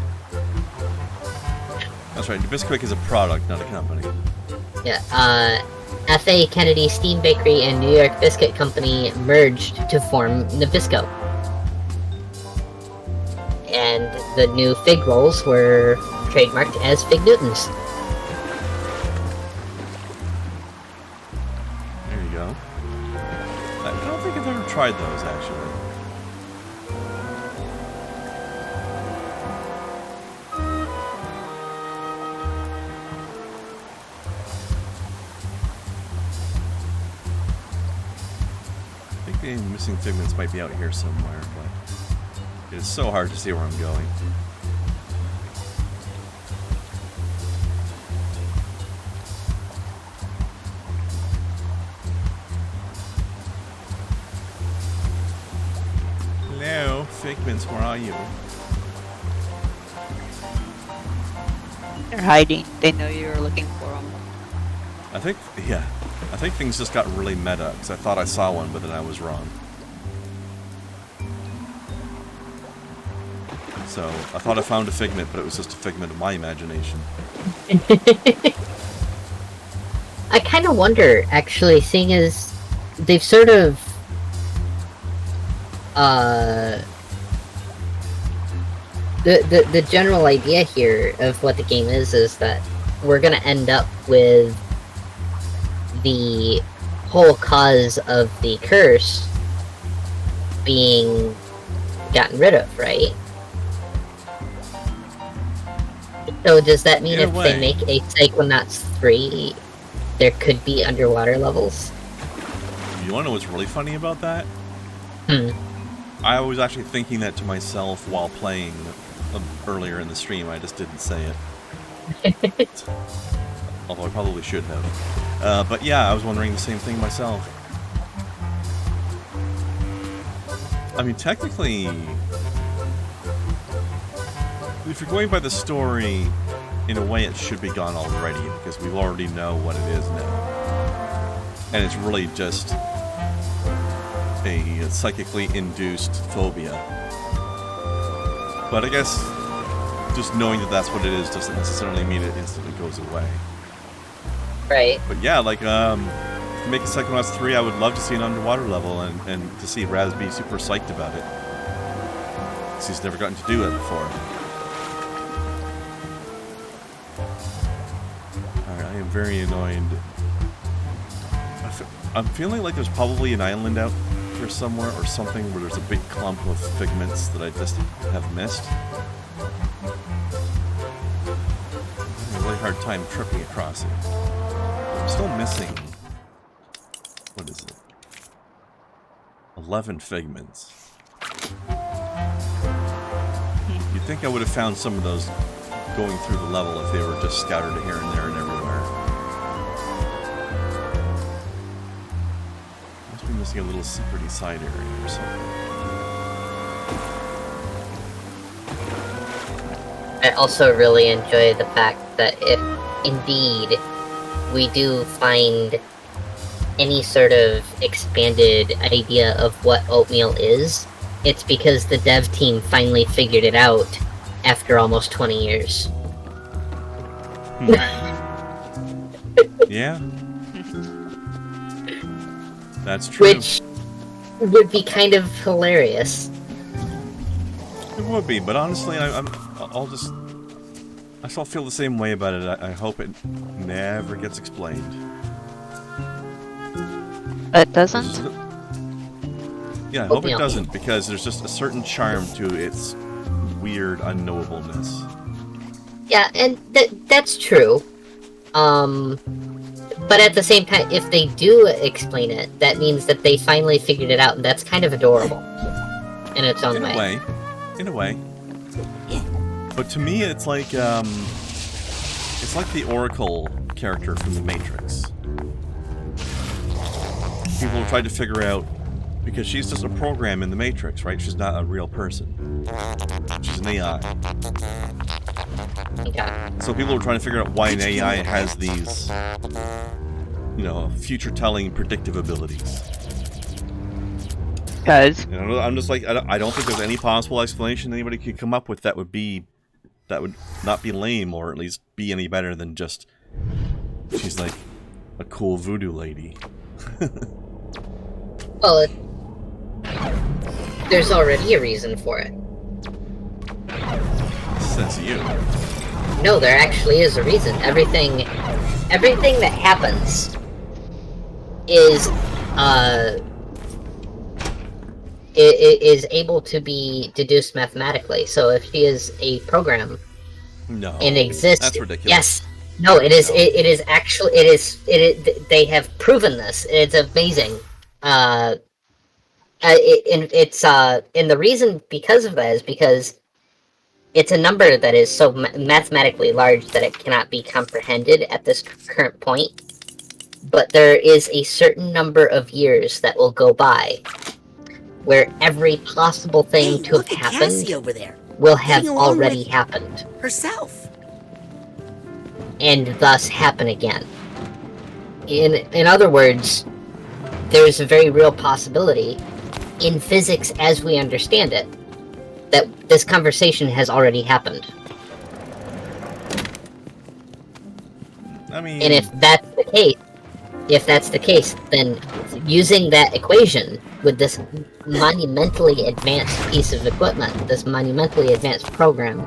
Speaker 1: That's right, Nabisco is a product, not a company.
Speaker 3: Yeah, F.A. Kennedy Steam Bakery and New York Biscuit Company merged to form Nabisco. And the new fig rolls were trademarked as Fig Newtons.
Speaker 1: There you go. tried those, actually. I think the missing figments might be out here somewhere, but it is so hard to see where I'm going. Hello, figments, where are you?
Speaker 5: They're hiding. They know you're looking for them.
Speaker 1: I think things just got really meta, because I thought I saw one, but then I was wrong. So, I thought I found a figment, but it was just a figment of my imagination.
Speaker 3: I kind of wonder, actually, seeing as they've sort of the general idea here of what the game is that we're gonna end up with the whole cause of the curse being gotten rid of, right? So does that mean if they make a Psychonauts 3, there could be underwater levels?
Speaker 1: You wanna know what's really funny about that?
Speaker 3: I
Speaker 1: was actually thinking that to myself while playing earlier in the stream. I just didn't say it. Although I probably should have. But yeah, I was wondering the same thing myself. I mean, technically, if you're going by the story, in a way it should be gone already, because we already know what it is now. And it's really just a psychically induced phobia. But I guess just knowing that that's what it is doesn't necessarily mean it instantly goes away.
Speaker 3: Right.
Speaker 1: But yeah, like, to make a Psychonauts 3, I would love to see an underwater level and to see Raz be super psyched about it. Because he's never gotten to do it before. Alright, I am very annoyed. I'm feeling like there's probably an island out here somewhere or something where there's a big clump of figments that I just have missed. I'm having a really hard time tripping across it. I'm still missing... what is it? 11 figments. You'd think I would have found some of those going through the level if they were just scattered here and there and everywhere. Must be missing a little secrety side area or something.
Speaker 3: I also really enjoy the fact that if indeed we do find any sort of expanded idea of what oatmeal is, it's because the dev team finally figured it out after almost 20 years.
Speaker 1: Yeah. That's true.
Speaker 3: Which would be kind of hilarious.
Speaker 1: It would be, but honestly, I'll just... I still feel the same way about it. I hope it never gets explained.
Speaker 5: It doesn't?
Speaker 1: Yeah, I hope it doesn't, because there's just a certain charm to its weird unknowableness.
Speaker 3: Yeah, and that's true. But at the same time, if they do explain it, that means that they finally figured it out, and that's kind of adorable. In its own way.
Speaker 1: In a way. But to me, it's like the Oracle character from The Matrix. People have tried to figure out, because she's just a program in The Matrix, right? She's not a real person. She's an AI.
Speaker 3: Okay.
Speaker 1: So people are trying to figure out why an AI has these, you know, future-telling predictive abilities.
Speaker 5: Because
Speaker 1: You know, I'm just like, I don't think there's any possible explanation anybody could come up with that would not be lame, or at least be any better than just she's like a cool voodoo lady.
Speaker 3: Well, there's already a reason for it.
Speaker 1: Says you.
Speaker 3: No, there actually is a reason. Everything that happens is, is able to be deduced mathematically. So if she is a program
Speaker 1: No.
Speaker 3: and exists,
Speaker 1: That's ridiculous.
Speaker 3: yes, no, it is.
Speaker 1: No.
Speaker 3: It is actually. It is. They have proven this. It's amazing. And the reason because of that is because it's a number that is so mathematically large that it cannot be comprehended at this current point. But there is a certain number of years that will go by where every possible thing to have
Speaker 2: look at
Speaker 3: happened
Speaker 2: Cassie over there,
Speaker 3: will have
Speaker 2: getting along
Speaker 3: already
Speaker 2: with-
Speaker 3: happened,
Speaker 2: herself.
Speaker 3: and thus happen again. In other words, there is a very real possibility, in physics as we understand it, that this conversation has already happened.
Speaker 1: I mean,
Speaker 3: And if that's the case, then using that equation with this monumentally advanced piece of equipment, this monumentally advanced program,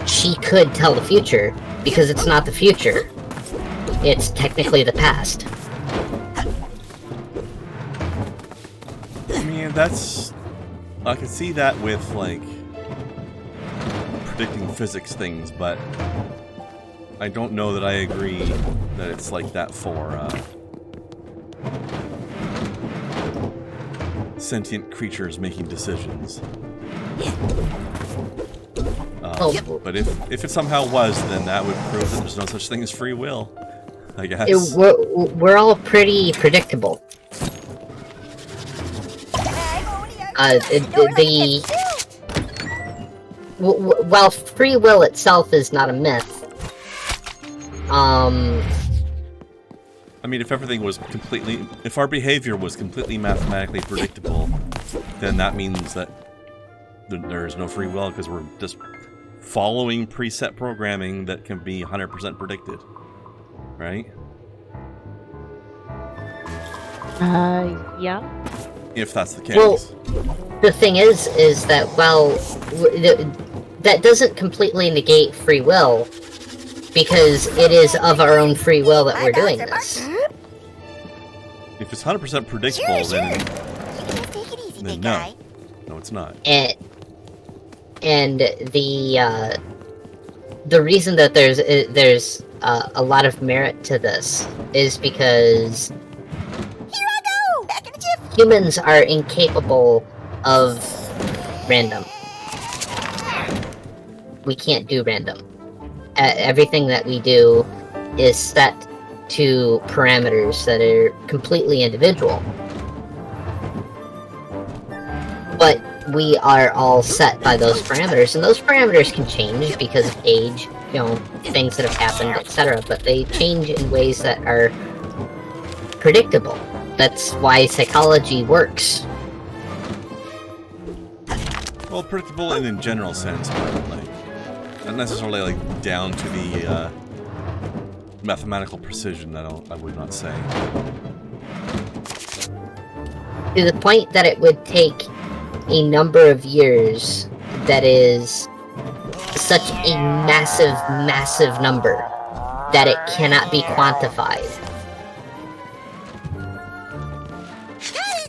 Speaker 3: she could tell the future, because it's not the future, it's technically the past.
Speaker 1: I mean, that's... I can see that with, like, predicting physics things, but I don't know that I agree that it's like that for, sentient creatures making decisions. But if it somehow was, then that would prove that there's no such thing as free will, I guess.
Speaker 3: We're all pretty predictable. While free will itself is not a myth,
Speaker 1: I mean, if everything was completely... If our behavior was completely mathematically predictable, then that means that there is no free will, because we're just following preset programming that can be 100% predicted. Right?
Speaker 5: Yeah.
Speaker 1: If that's the case.
Speaker 3: well, the thing is that, well, that doesn't completely negate free will, because it is of our own free will that we're doing this.
Speaker 1: If it's 100% predictable,
Speaker 6: Sure.
Speaker 1: then
Speaker 6: You can just take it easy,
Speaker 1: then
Speaker 6: big
Speaker 1: no.
Speaker 6: guy.
Speaker 1: No, it's not.
Speaker 3: And the reason that there's a lot of merit to this is because
Speaker 6: Here I go! Back in the jiff!
Speaker 3: humans are incapable of random. We can't do random. Everything that we do is set to parameters that are completely individual. But we are all set by those parameters, and those parameters can change because of age, things that have happened, etc. But they change in ways that are predictable. That's why psychology works.
Speaker 1: Well, predictable in a general sense, but like not necessarily like down to the mathematical precision. I would not say.
Speaker 3: To the point that it would take a number of years that is such a massive, massive number that it cannot be quantified.
Speaker 6: Sure.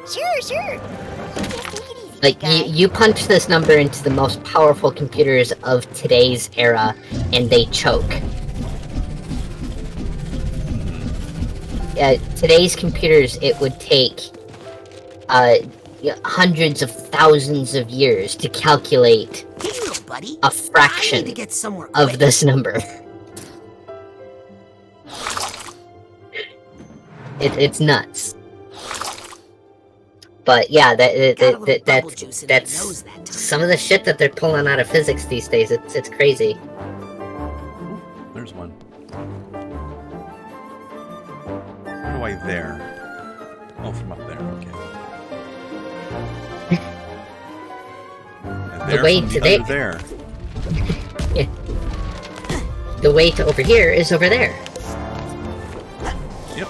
Speaker 6: Just take it easy,
Speaker 3: Like,
Speaker 6: big guy.
Speaker 3: you punch this number into the most powerful computers of today's era, and they choke. Today's computers, it would take hundreds of thousands of years to calculate
Speaker 2: Hey, little buddy.
Speaker 3: a
Speaker 2: I
Speaker 3: fraction
Speaker 2: need to get somewhere
Speaker 3: of
Speaker 2: quick.
Speaker 3: this number. It's nuts. But yeah,
Speaker 2: Got a little bubble juice in my
Speaker 3: that's
Speaker 2: nose that time.
Speaker 3: some of the shit that they're pulling out of physics these days. It's crazy.
Speaker 1: There's one. How do I there? Oh, from up there. Okay. And there
Speaker 3: way
Speaker 1: from
Speaker 3: to
Speaker 1: the other there.
Speaker 3: The way to over here is over there.
Speaker 1: Yep.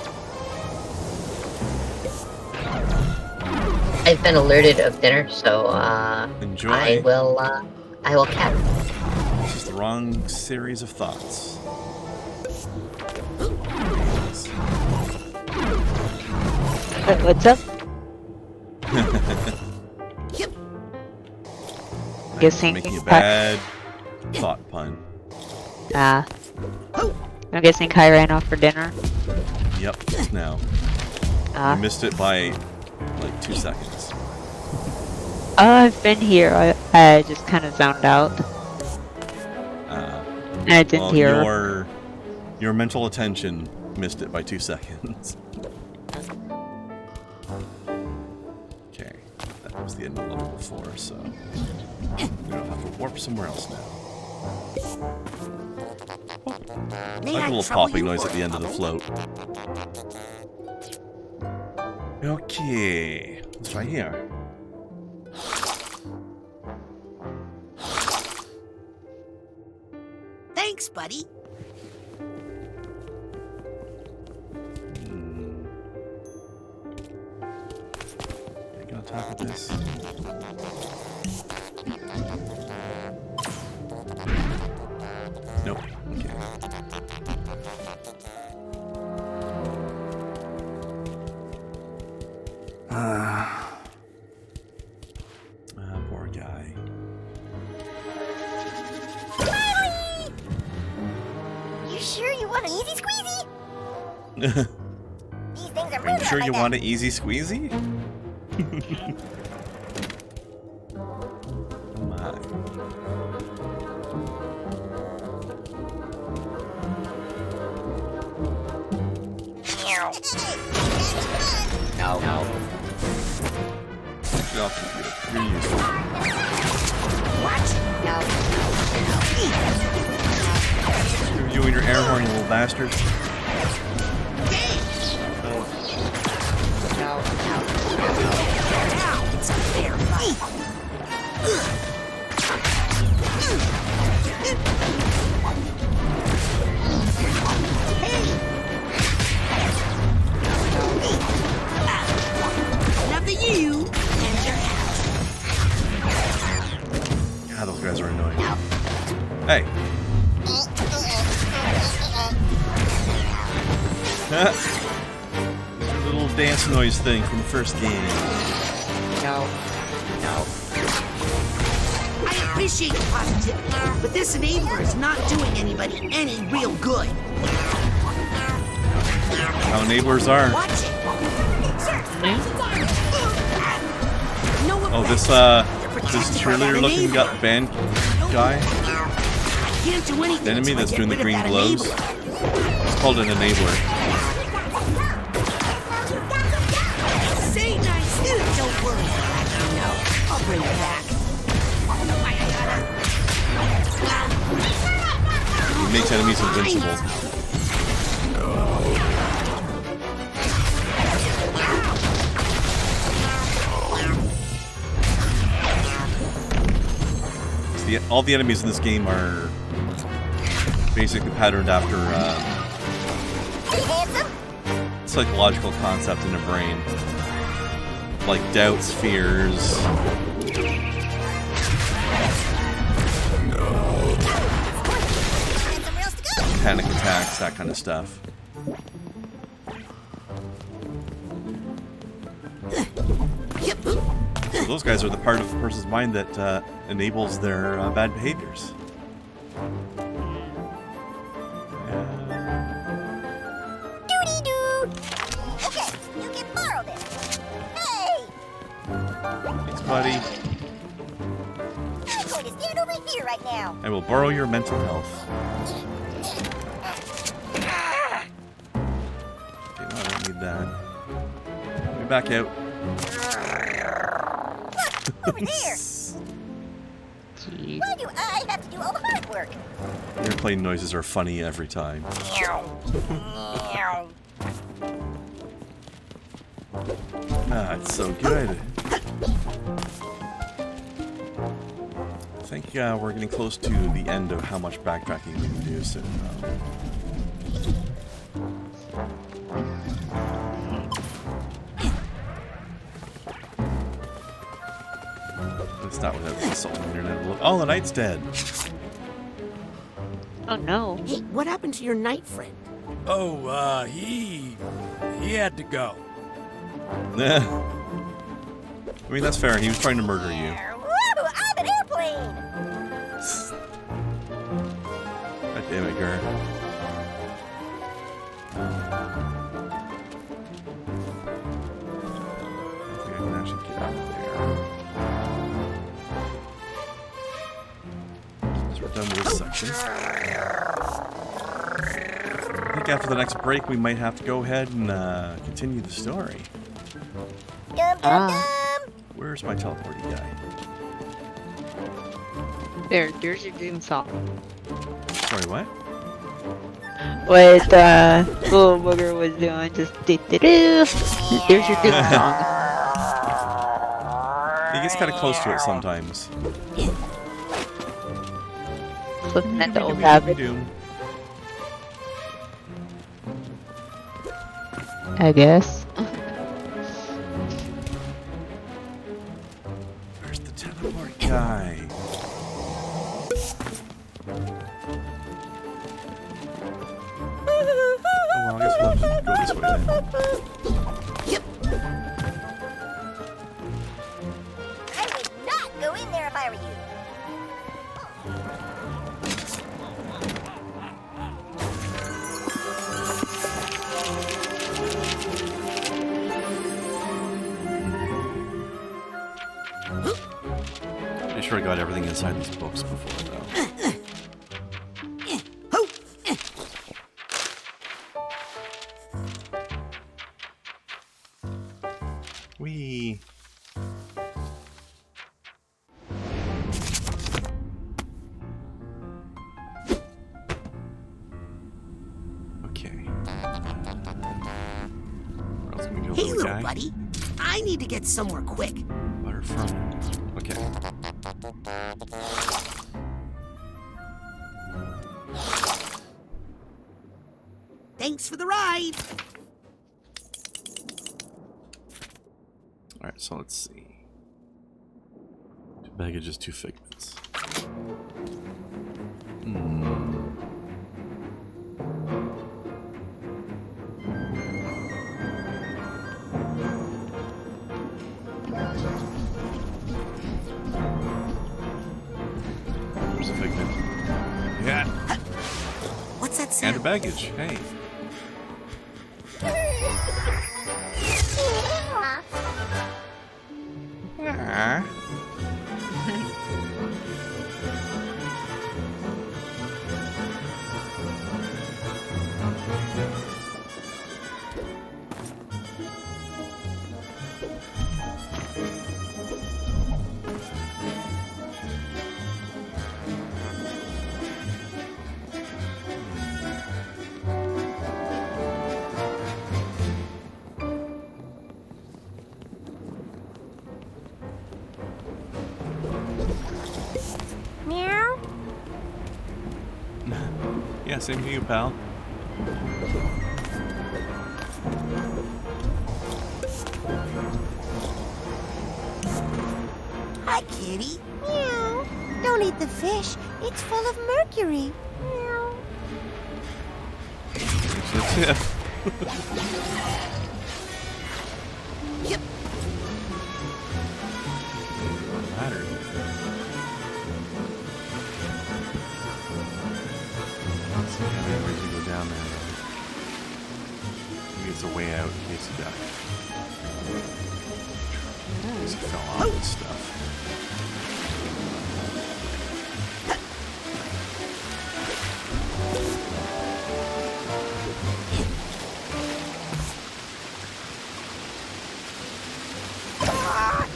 Speaker 3: I've been alerted of dinner, so
Speaker 1: Enjoy.
Speaker 3: I will cap.
Speaker 1: This is the wrong series of thoughts.
Speaker 5: What's up?
Speaker 2: Yep.
Speaker 5: Guessing.
Speaker 1: Making a bad thought pun.
Speaker 5: I'm guessing Kai ran off for dinner.
Speaker 1: Yep, just now. You missed it by like 2 seconds.
Speaker 5: I've been here. I just kind of zoned out. And I didn't hear.
Speaker 1: Your mental attention missed it by 2 seconds. Okay, that was the end of level 4, so we don't have to warp somewhere else now.
Speaker 2: May
Speaker 1: Like
Speaker 2: I
Speaker 1: a little
Speaker 2: trouble
Speaker 1: popping
Speaker 2: you
Speaker 1: noise
Speaker 2: for
Speaker 1: at the
Speaker 2: a
Speaker 1: end of the
Speaker 2: moment?
Speaker 1: float. Okay, let's try here.
Speaker 2: Thanks, buddy.
Speaker 1: Get on top of this. Nope. Okay. Poor guy.
Speaker 6: You sure you want an easy squeezy? These things are
Speaker 1: Are you
Speaker 6: moving
Speaker 1: sure
Speaker 6: up
Speaker 1: you
Speaker 6: like
Speaker 1: want an easy squeezy? Oh my.
Speaker 6: No.
Speaker 1: Get off the computer. You're useful.
Speaker 6: What? No.
Speaker 1: You and your air horn, you little bastard.
Speaker 2: It's a fair fight. Another you and your house.
Speaker 1: God, those guys are annoying. Hey. Little dance noise thing from the first game.
Speaker 2: I appreciate the positivity, but this enabler is not doing anybody any real good.
Speaker 1: How enablers are.
Speaker 2: Watch it. No
Speaker 1: Oh,
Speaker 2: effect.
Speaker 1: this cheerleader looking band guy,
Speaker 2: Can't do anything
Speaker 1: the enemy
Speaker 2: until I
Speaker 1: that's
Speaker 2: get
Speaker 1: doing the
Speaker 2: rid of
Speaker 1: green
Speaker 2: that
Speaker 1: glows,
Speaker 2: enabler.
Speaker 1: it's called an enabler.
Speaker 2: Say nice things, don't worry. No, I'll bring it back.
Speaker 1: It makes enemies invincible. All the enemies in this game are basically patterned after psychological concept in the brain, like doubts, fears, panic attacks, that kind of stuff. So those guys are the part of the person's mind that enables their bad behaviors.
Speaker 6: Doody-doo. Okay, you can borrow this. Hey!
Speaker 1: Thanks, buddy.
Speaker 6: I'm going to stand over here right now.
Speaker 1: I will borrow your mental health. Okay, no, I don't need that. Let me back out.
Speaker 6: Over there.
Speaker 5: Jeez.
Speaker 6: Why do I have to do all the hard work?
Speaker 1: Airplane noises are funny every time. Ah, it's so good. I think we're getting close to the end of how much backtracking we can do, so... It's not without consulting the internet. Oh, the knight's dead.
Speaker 5: Oh no.
Speaker 2: Hey, what happened to your knight friend?
Speaker 8: Oh, he had to go.
Speaker 1: I mean, that's fair. He was trying to murder you.
Speaker 6: Whoa, I'm an airplane.
Speaker 1: God damn it, Gert. I think I can actually get out of there. So we're done with this section. I think after the next break, we might have to go ahead and continue the story.
Speaker 6: Dum dum dum.
Speaker 1: Where's my teleporting guy?
Speaker 5: There's your doom song.
Speaker 1: Sorry, what?
Speaker 5: What little booger was doing, just do-do-do. There's your doom song.
Speaker 1: He gets kind of close to it sometimes.
Speaker 5: Looking at the old habit,
Speaker 1: Doom.
Speaker 5: I guess.
Speaker 1: Where's the teleport guy? Oh, well, I guess we'll have to go this way then.
Speaker 6: I would not go in there if I were you.
Speaker 1: Pretty sure I got everything inside these books before, though. Whee! Okay. Where else can we go,
Speaker 2: Hey,
Speaker 1: little
Speaker 2: little
Speaker 1: guy?
Speaker 2: buddy. I need to get somewhere quick.
Speaker 1: Butterfly. Okay.
Speaker 2: Thanks for the ride.
Speaker 1: Alright, so let's see. 2 baggages, 2 figments. There's a figment. Yeah!
Speaker 2: What's that
Speaker 1: And a
Speaker 2: sound?
Speaker 1: baggage. Hey. Ah.
Speaker 6: Meow.
Speaker 1: Yeah, same to you, pal.
Speaker 2: Hi, kitty.
Speaker 6: Meow. Don't eat the fish. It's full of mercury. Meow.
Speaker 1: So that's it.
Speaker 2: Yep.
Speaker 1: Ladder. Let's see how many ways we go down there. Maybe it's a way out in case you die. In case you fell off and stuff.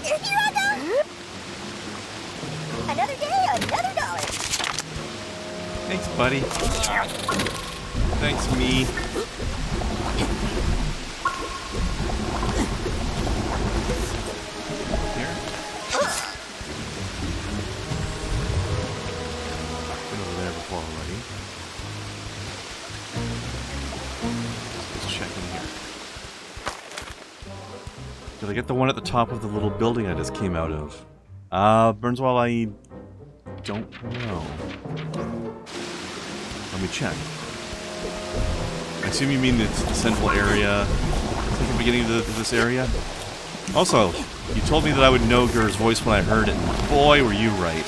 Speaker 6: Here I go. Another day, another dollar.
Speaker 1: Thanks, buddy. Thanks, me. Here. Been over there before already. Let's check in here. Did I get the one at the top of the little building I just came out of? Burnswell, I don't know. Let me check. I assume you mean it's the central area, central beginning of this area? Also, you told me that I would know Gur's voice when I heard it. Boy, were you right.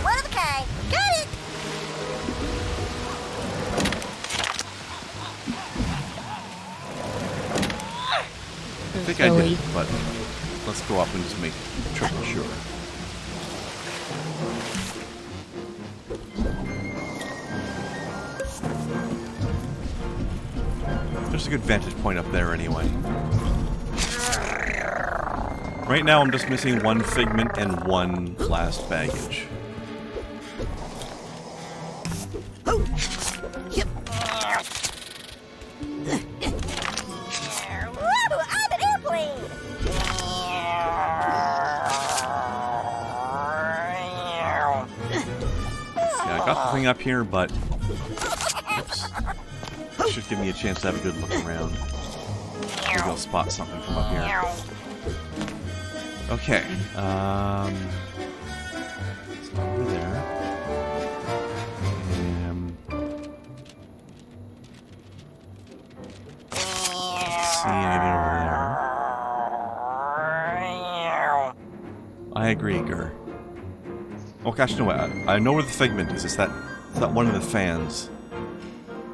Speaker 6: One of a kind. Got it!
Speaker 1: I think I did, but let's go up and just make triple sure. There's a good vantage point up there anyway. Right now I'm just missing one figment and one last baggage.
Speaker 6: Woo! I'm an airplane!
Speaker 1: Yeah, I got the thing up here, but oops. Should give me a chance to have a good look around. Maybe I'll spot something from up here. Okay, it's over there. See anything over there? I agree, Gur. Oh gosh, no, I know where the figment is. It's that one of the fans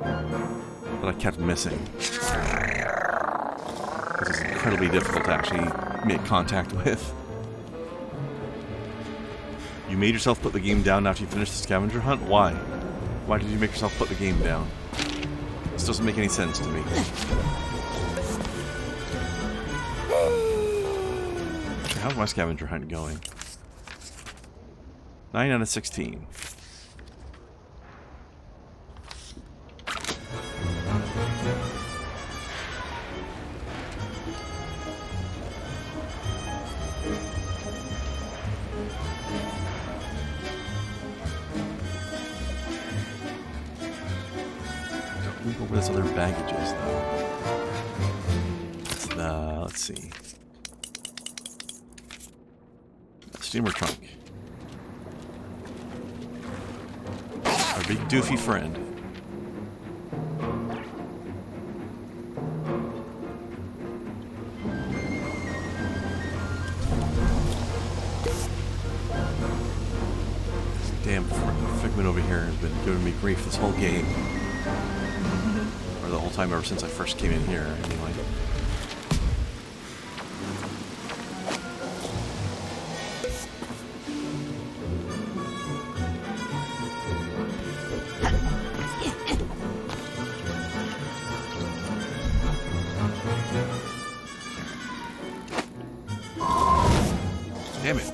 Speaker 1: that I kept missing. This is incredibly difficult to actually make contact with. You made yourself put the game down after you finished the scavenger hunt? Why? Why did you make yourself put the game down? This doesn't make any sense to me. How's my scavenger hunt going? 9 out of 16. Don't go where this other baggage is, though. Let's see. Steamer trunk. Our big doofy friend. Damn figment over here has been giving me grief this whole game. Or the whole time ever since I first came in here, anyway. Damn it.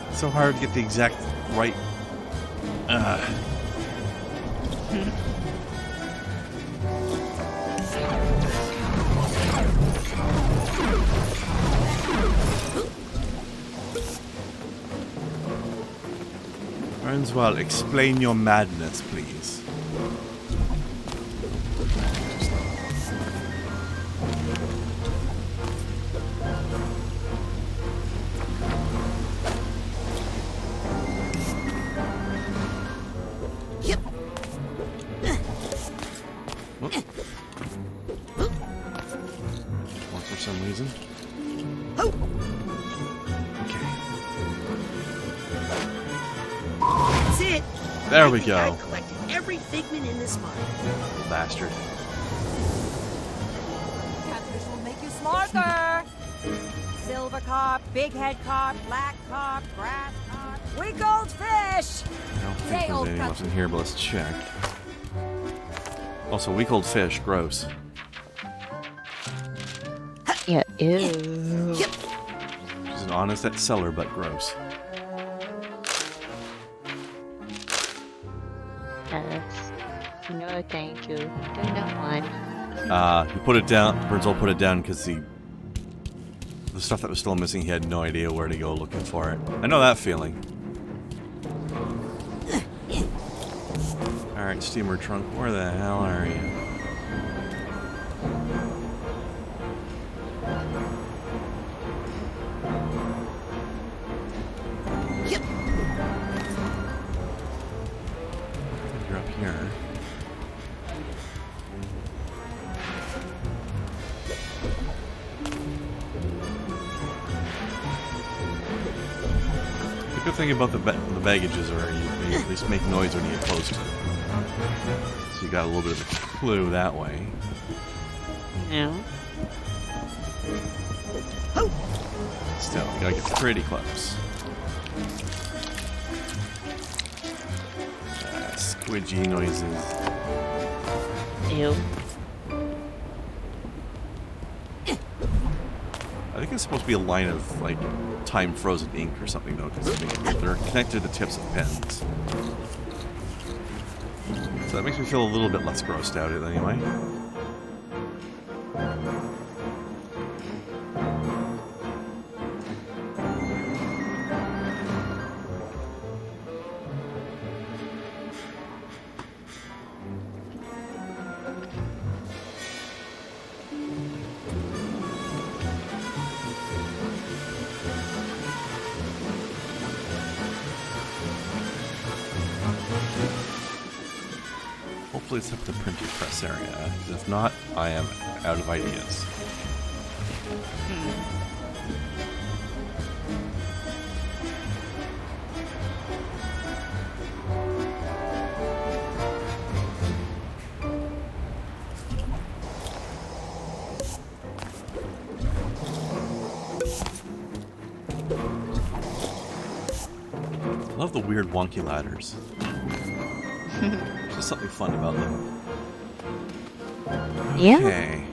Speaker 1: It's so hard to get the exact right... Well, explain your madness, please. For some reason. There we go.
Speaker 2: I collected every figment in this mine.
Speaker 1: Bastard.
Speaker 8: Catfish will make you smarter. Silver carp, big head carp, black carp, grass carp, weak old fish.
Speaker 1: I don't think there's anything else in here, but let's check. Also, weak old fish, gross.
Speaker 5: Yeah, ew.
Speaker 1: She's an honest seller, but gross.
Speaker 5: Yes. No, thank you. Don't want.
Speaker 1: He put it down. Brütal put it down because the stuff that was still missing, he had no idea where to go looking for it. I know that feeling. Alright, steamer trunk, where the hell are you? You're up here. good thing about the baggages are they at least make noise when you get close to them. So you got a little bit of a clue that way.
Speaker 5: Yeah.
Speaker 1: Still, you gotta get pretty close. Squidgy noises.
Speaker 5: Ew.
Speaker 1: I think it's supposed to be a line of, like, time frozen ink or something, though, because they're connected to the tips of pens. So that makes me feel a little bit less grossed out anyway. Hopefully it's up the printing press area, because if not, I am out of ideas. I love the weird wonky ladders. There's just something fun about them.
Speaker 5: Yeah.
Speaker 1: Okay.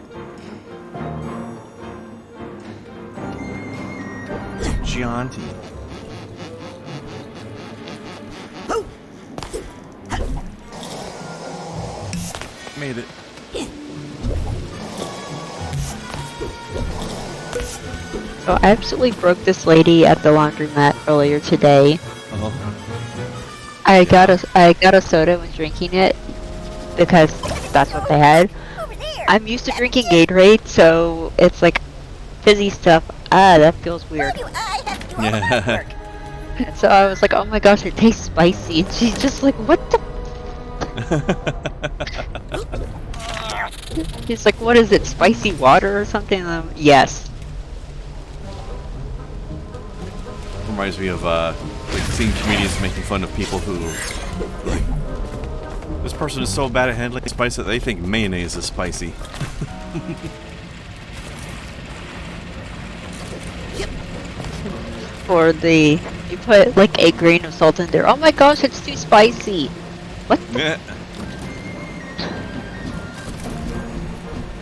Speaker 1: Gianti. Made it.
Speaker 5: So I absolutely broke this lady at the laundromat earlier today. I got a soda and was drinking it because that's what they had. I'm used to drinking Gatorade, so it's like fizzy stuff. That feels weird.
Speaker 1: Yeah.
Speaker 5: And so I was like, oh my gosh, it tastes spicy. And she's just like, what the? She's like, what is it, spicy water or something? Yes.
Speaker 1: Reminds me of like seeing comedians making fun of people who like, this person is so bad at handling spice that they think mayonnaise is spicy.
Speaker 5: Or you put like a grain of salt in there. Oh my gosh, it's too spicy. What the?
Speaker 1: Yeah.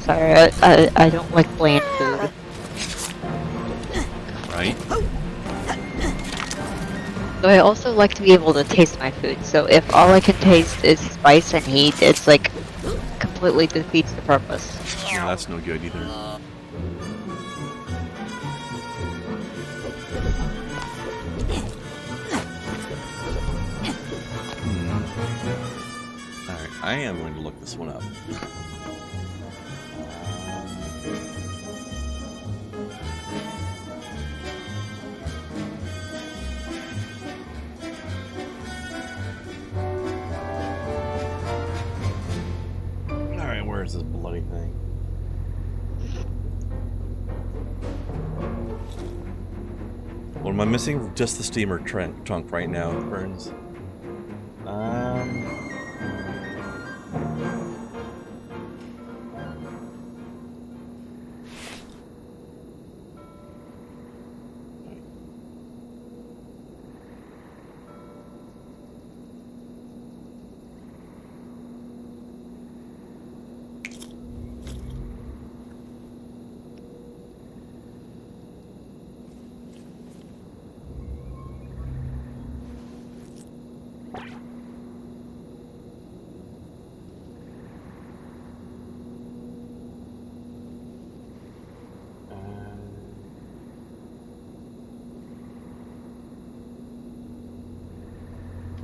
Speaker 5: Sorry, I don't like bland food.
Speaker 1: Right?
Speaker 5: So I also like to be able to taste my food. So if all I can taste is spice and heat, it's like completely defeats the purpose.
Speaker 1: Yeah, that's no good either. Alright, I am going to look this one up. Alright, where is this bloody thing? What am I missing? Just the steamer trunk right now, Burns.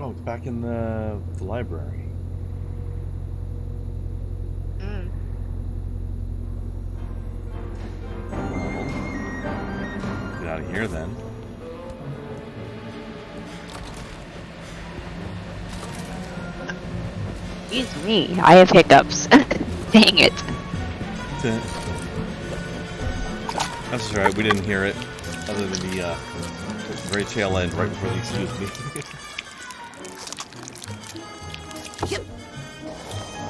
Speaker 1: Oh, it's back in the library. Well, get out of here then.
Speaker 5: Excuse me, I have hiccups. Dang it.
Speaker 1: That's alright, we didn't hear it. Other than the very tail end, right before the excuse me.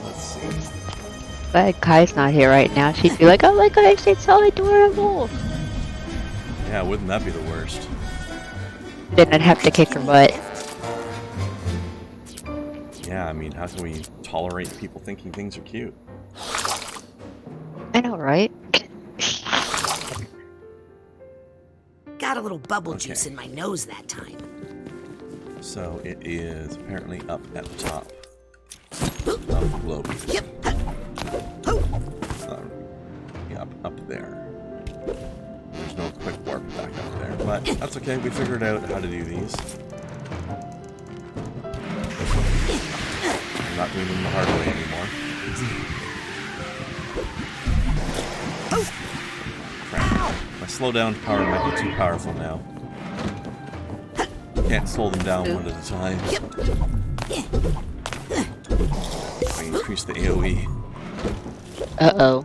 Speaker 1: Let's see.
Speaker 5: But Kai's not here right now. She'd be like, oh my gosh, it's so adorable.
Speaker 1: Yeah, wouldn't that be the worst?
Speaker 5: Then I'd have to kick her butt.
Speaker 1: Yeah, I mean, how can we tolerate people thinking things are cute?
Speaker 5: I know, right?
Speaker 2: Got a little bubble
Speaker 1: Okay.
Speaker 2: juice in my nose that time.
Speaker 1: So it is apparently up at the top of the globe.
Speaker 2: Yep.
Speaker 1: Yeah, up there. There's no quick warp back up there, but that's okay. We figured out how to do these. I'm not doing them the hard way anymore. Crap. My slowdown power might be too powerful now. Can't slow them down one at a time. I increase the AoE.
Speaker 5: Uh-oh.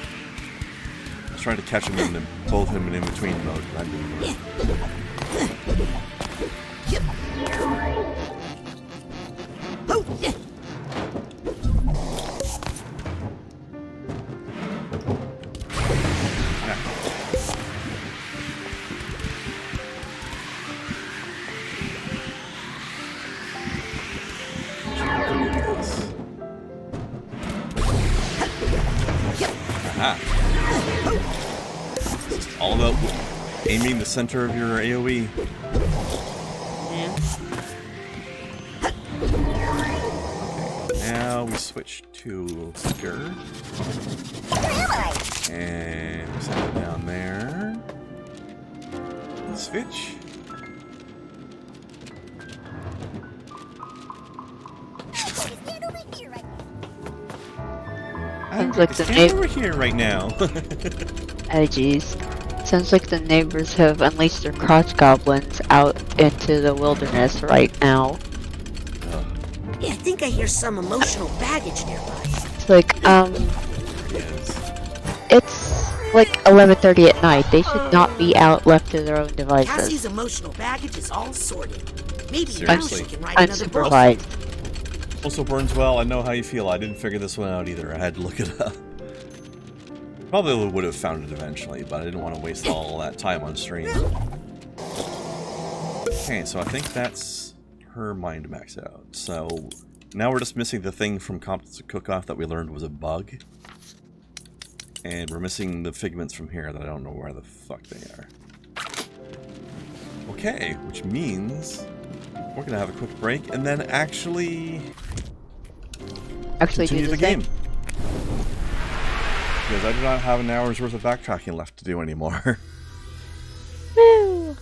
Speaker 1: I was trying to catch him in the, both him in in-between mode, but I didn't work. It's all about aiming the center of your AoE.
Speaker 5: Yeah.
Speaker 1: Okay, now we switch to Gur. And we set it down there. Switch.
Speaker 5: Sounds like the
Speaker 1: Stand over here right now.
Speaker 5: Oh jeez. Sounds like the neighbors have unleashed their crotch goblins out into the wilderness right now.
Speaker 2: Yeah, I think I hear some emotional baggage nearby.
Speaker 5: It's like,
Speaker 1: Yes.
Speaker 5: it's like 11:30 at night. They should not be out left to their own devices.
Speaker 2: Cassie's emotional baggage is all sorted. Maybe now
Speaker 1: Seriously.
Speaker 2: she can write another book.
Speaker 5: Unsupervised.
Speaker 1: Also, Burnswell, I know how you feel. I didn't figure this one out either. I had to look it up. Probably would have found it eventually, but I didn't want to waste all that time on stream. Okay, so I think that's her mind max out. So now we're just missing the thing from Compton's Cook-Off that we learned was a bug. And we're missing the figments from here that I don't know where the fuck they are. Okay, which means we're gonna have a quick break and then actually continue
Speaker 5: Do
Speaker 1: the
Speaker 5: the thing.
Speaker 1: game. Because I do not have an hour's worth of backtracking left to do anymore.
Speaker 5: Woo!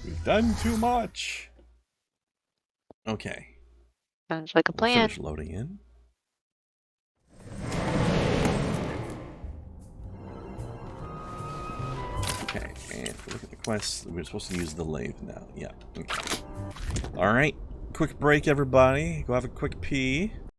Speaker 1: We've done too much. Okay.
Speaker 5: Sounds like a
Speaker 1: We'll
Speaker 5: plan.
Speaker 1: finish loading in. Okay, and if we look at the quests, we're supposed to use the lathe now. Yeah, okay. Alright, quick break everybody. Go have a quick pee.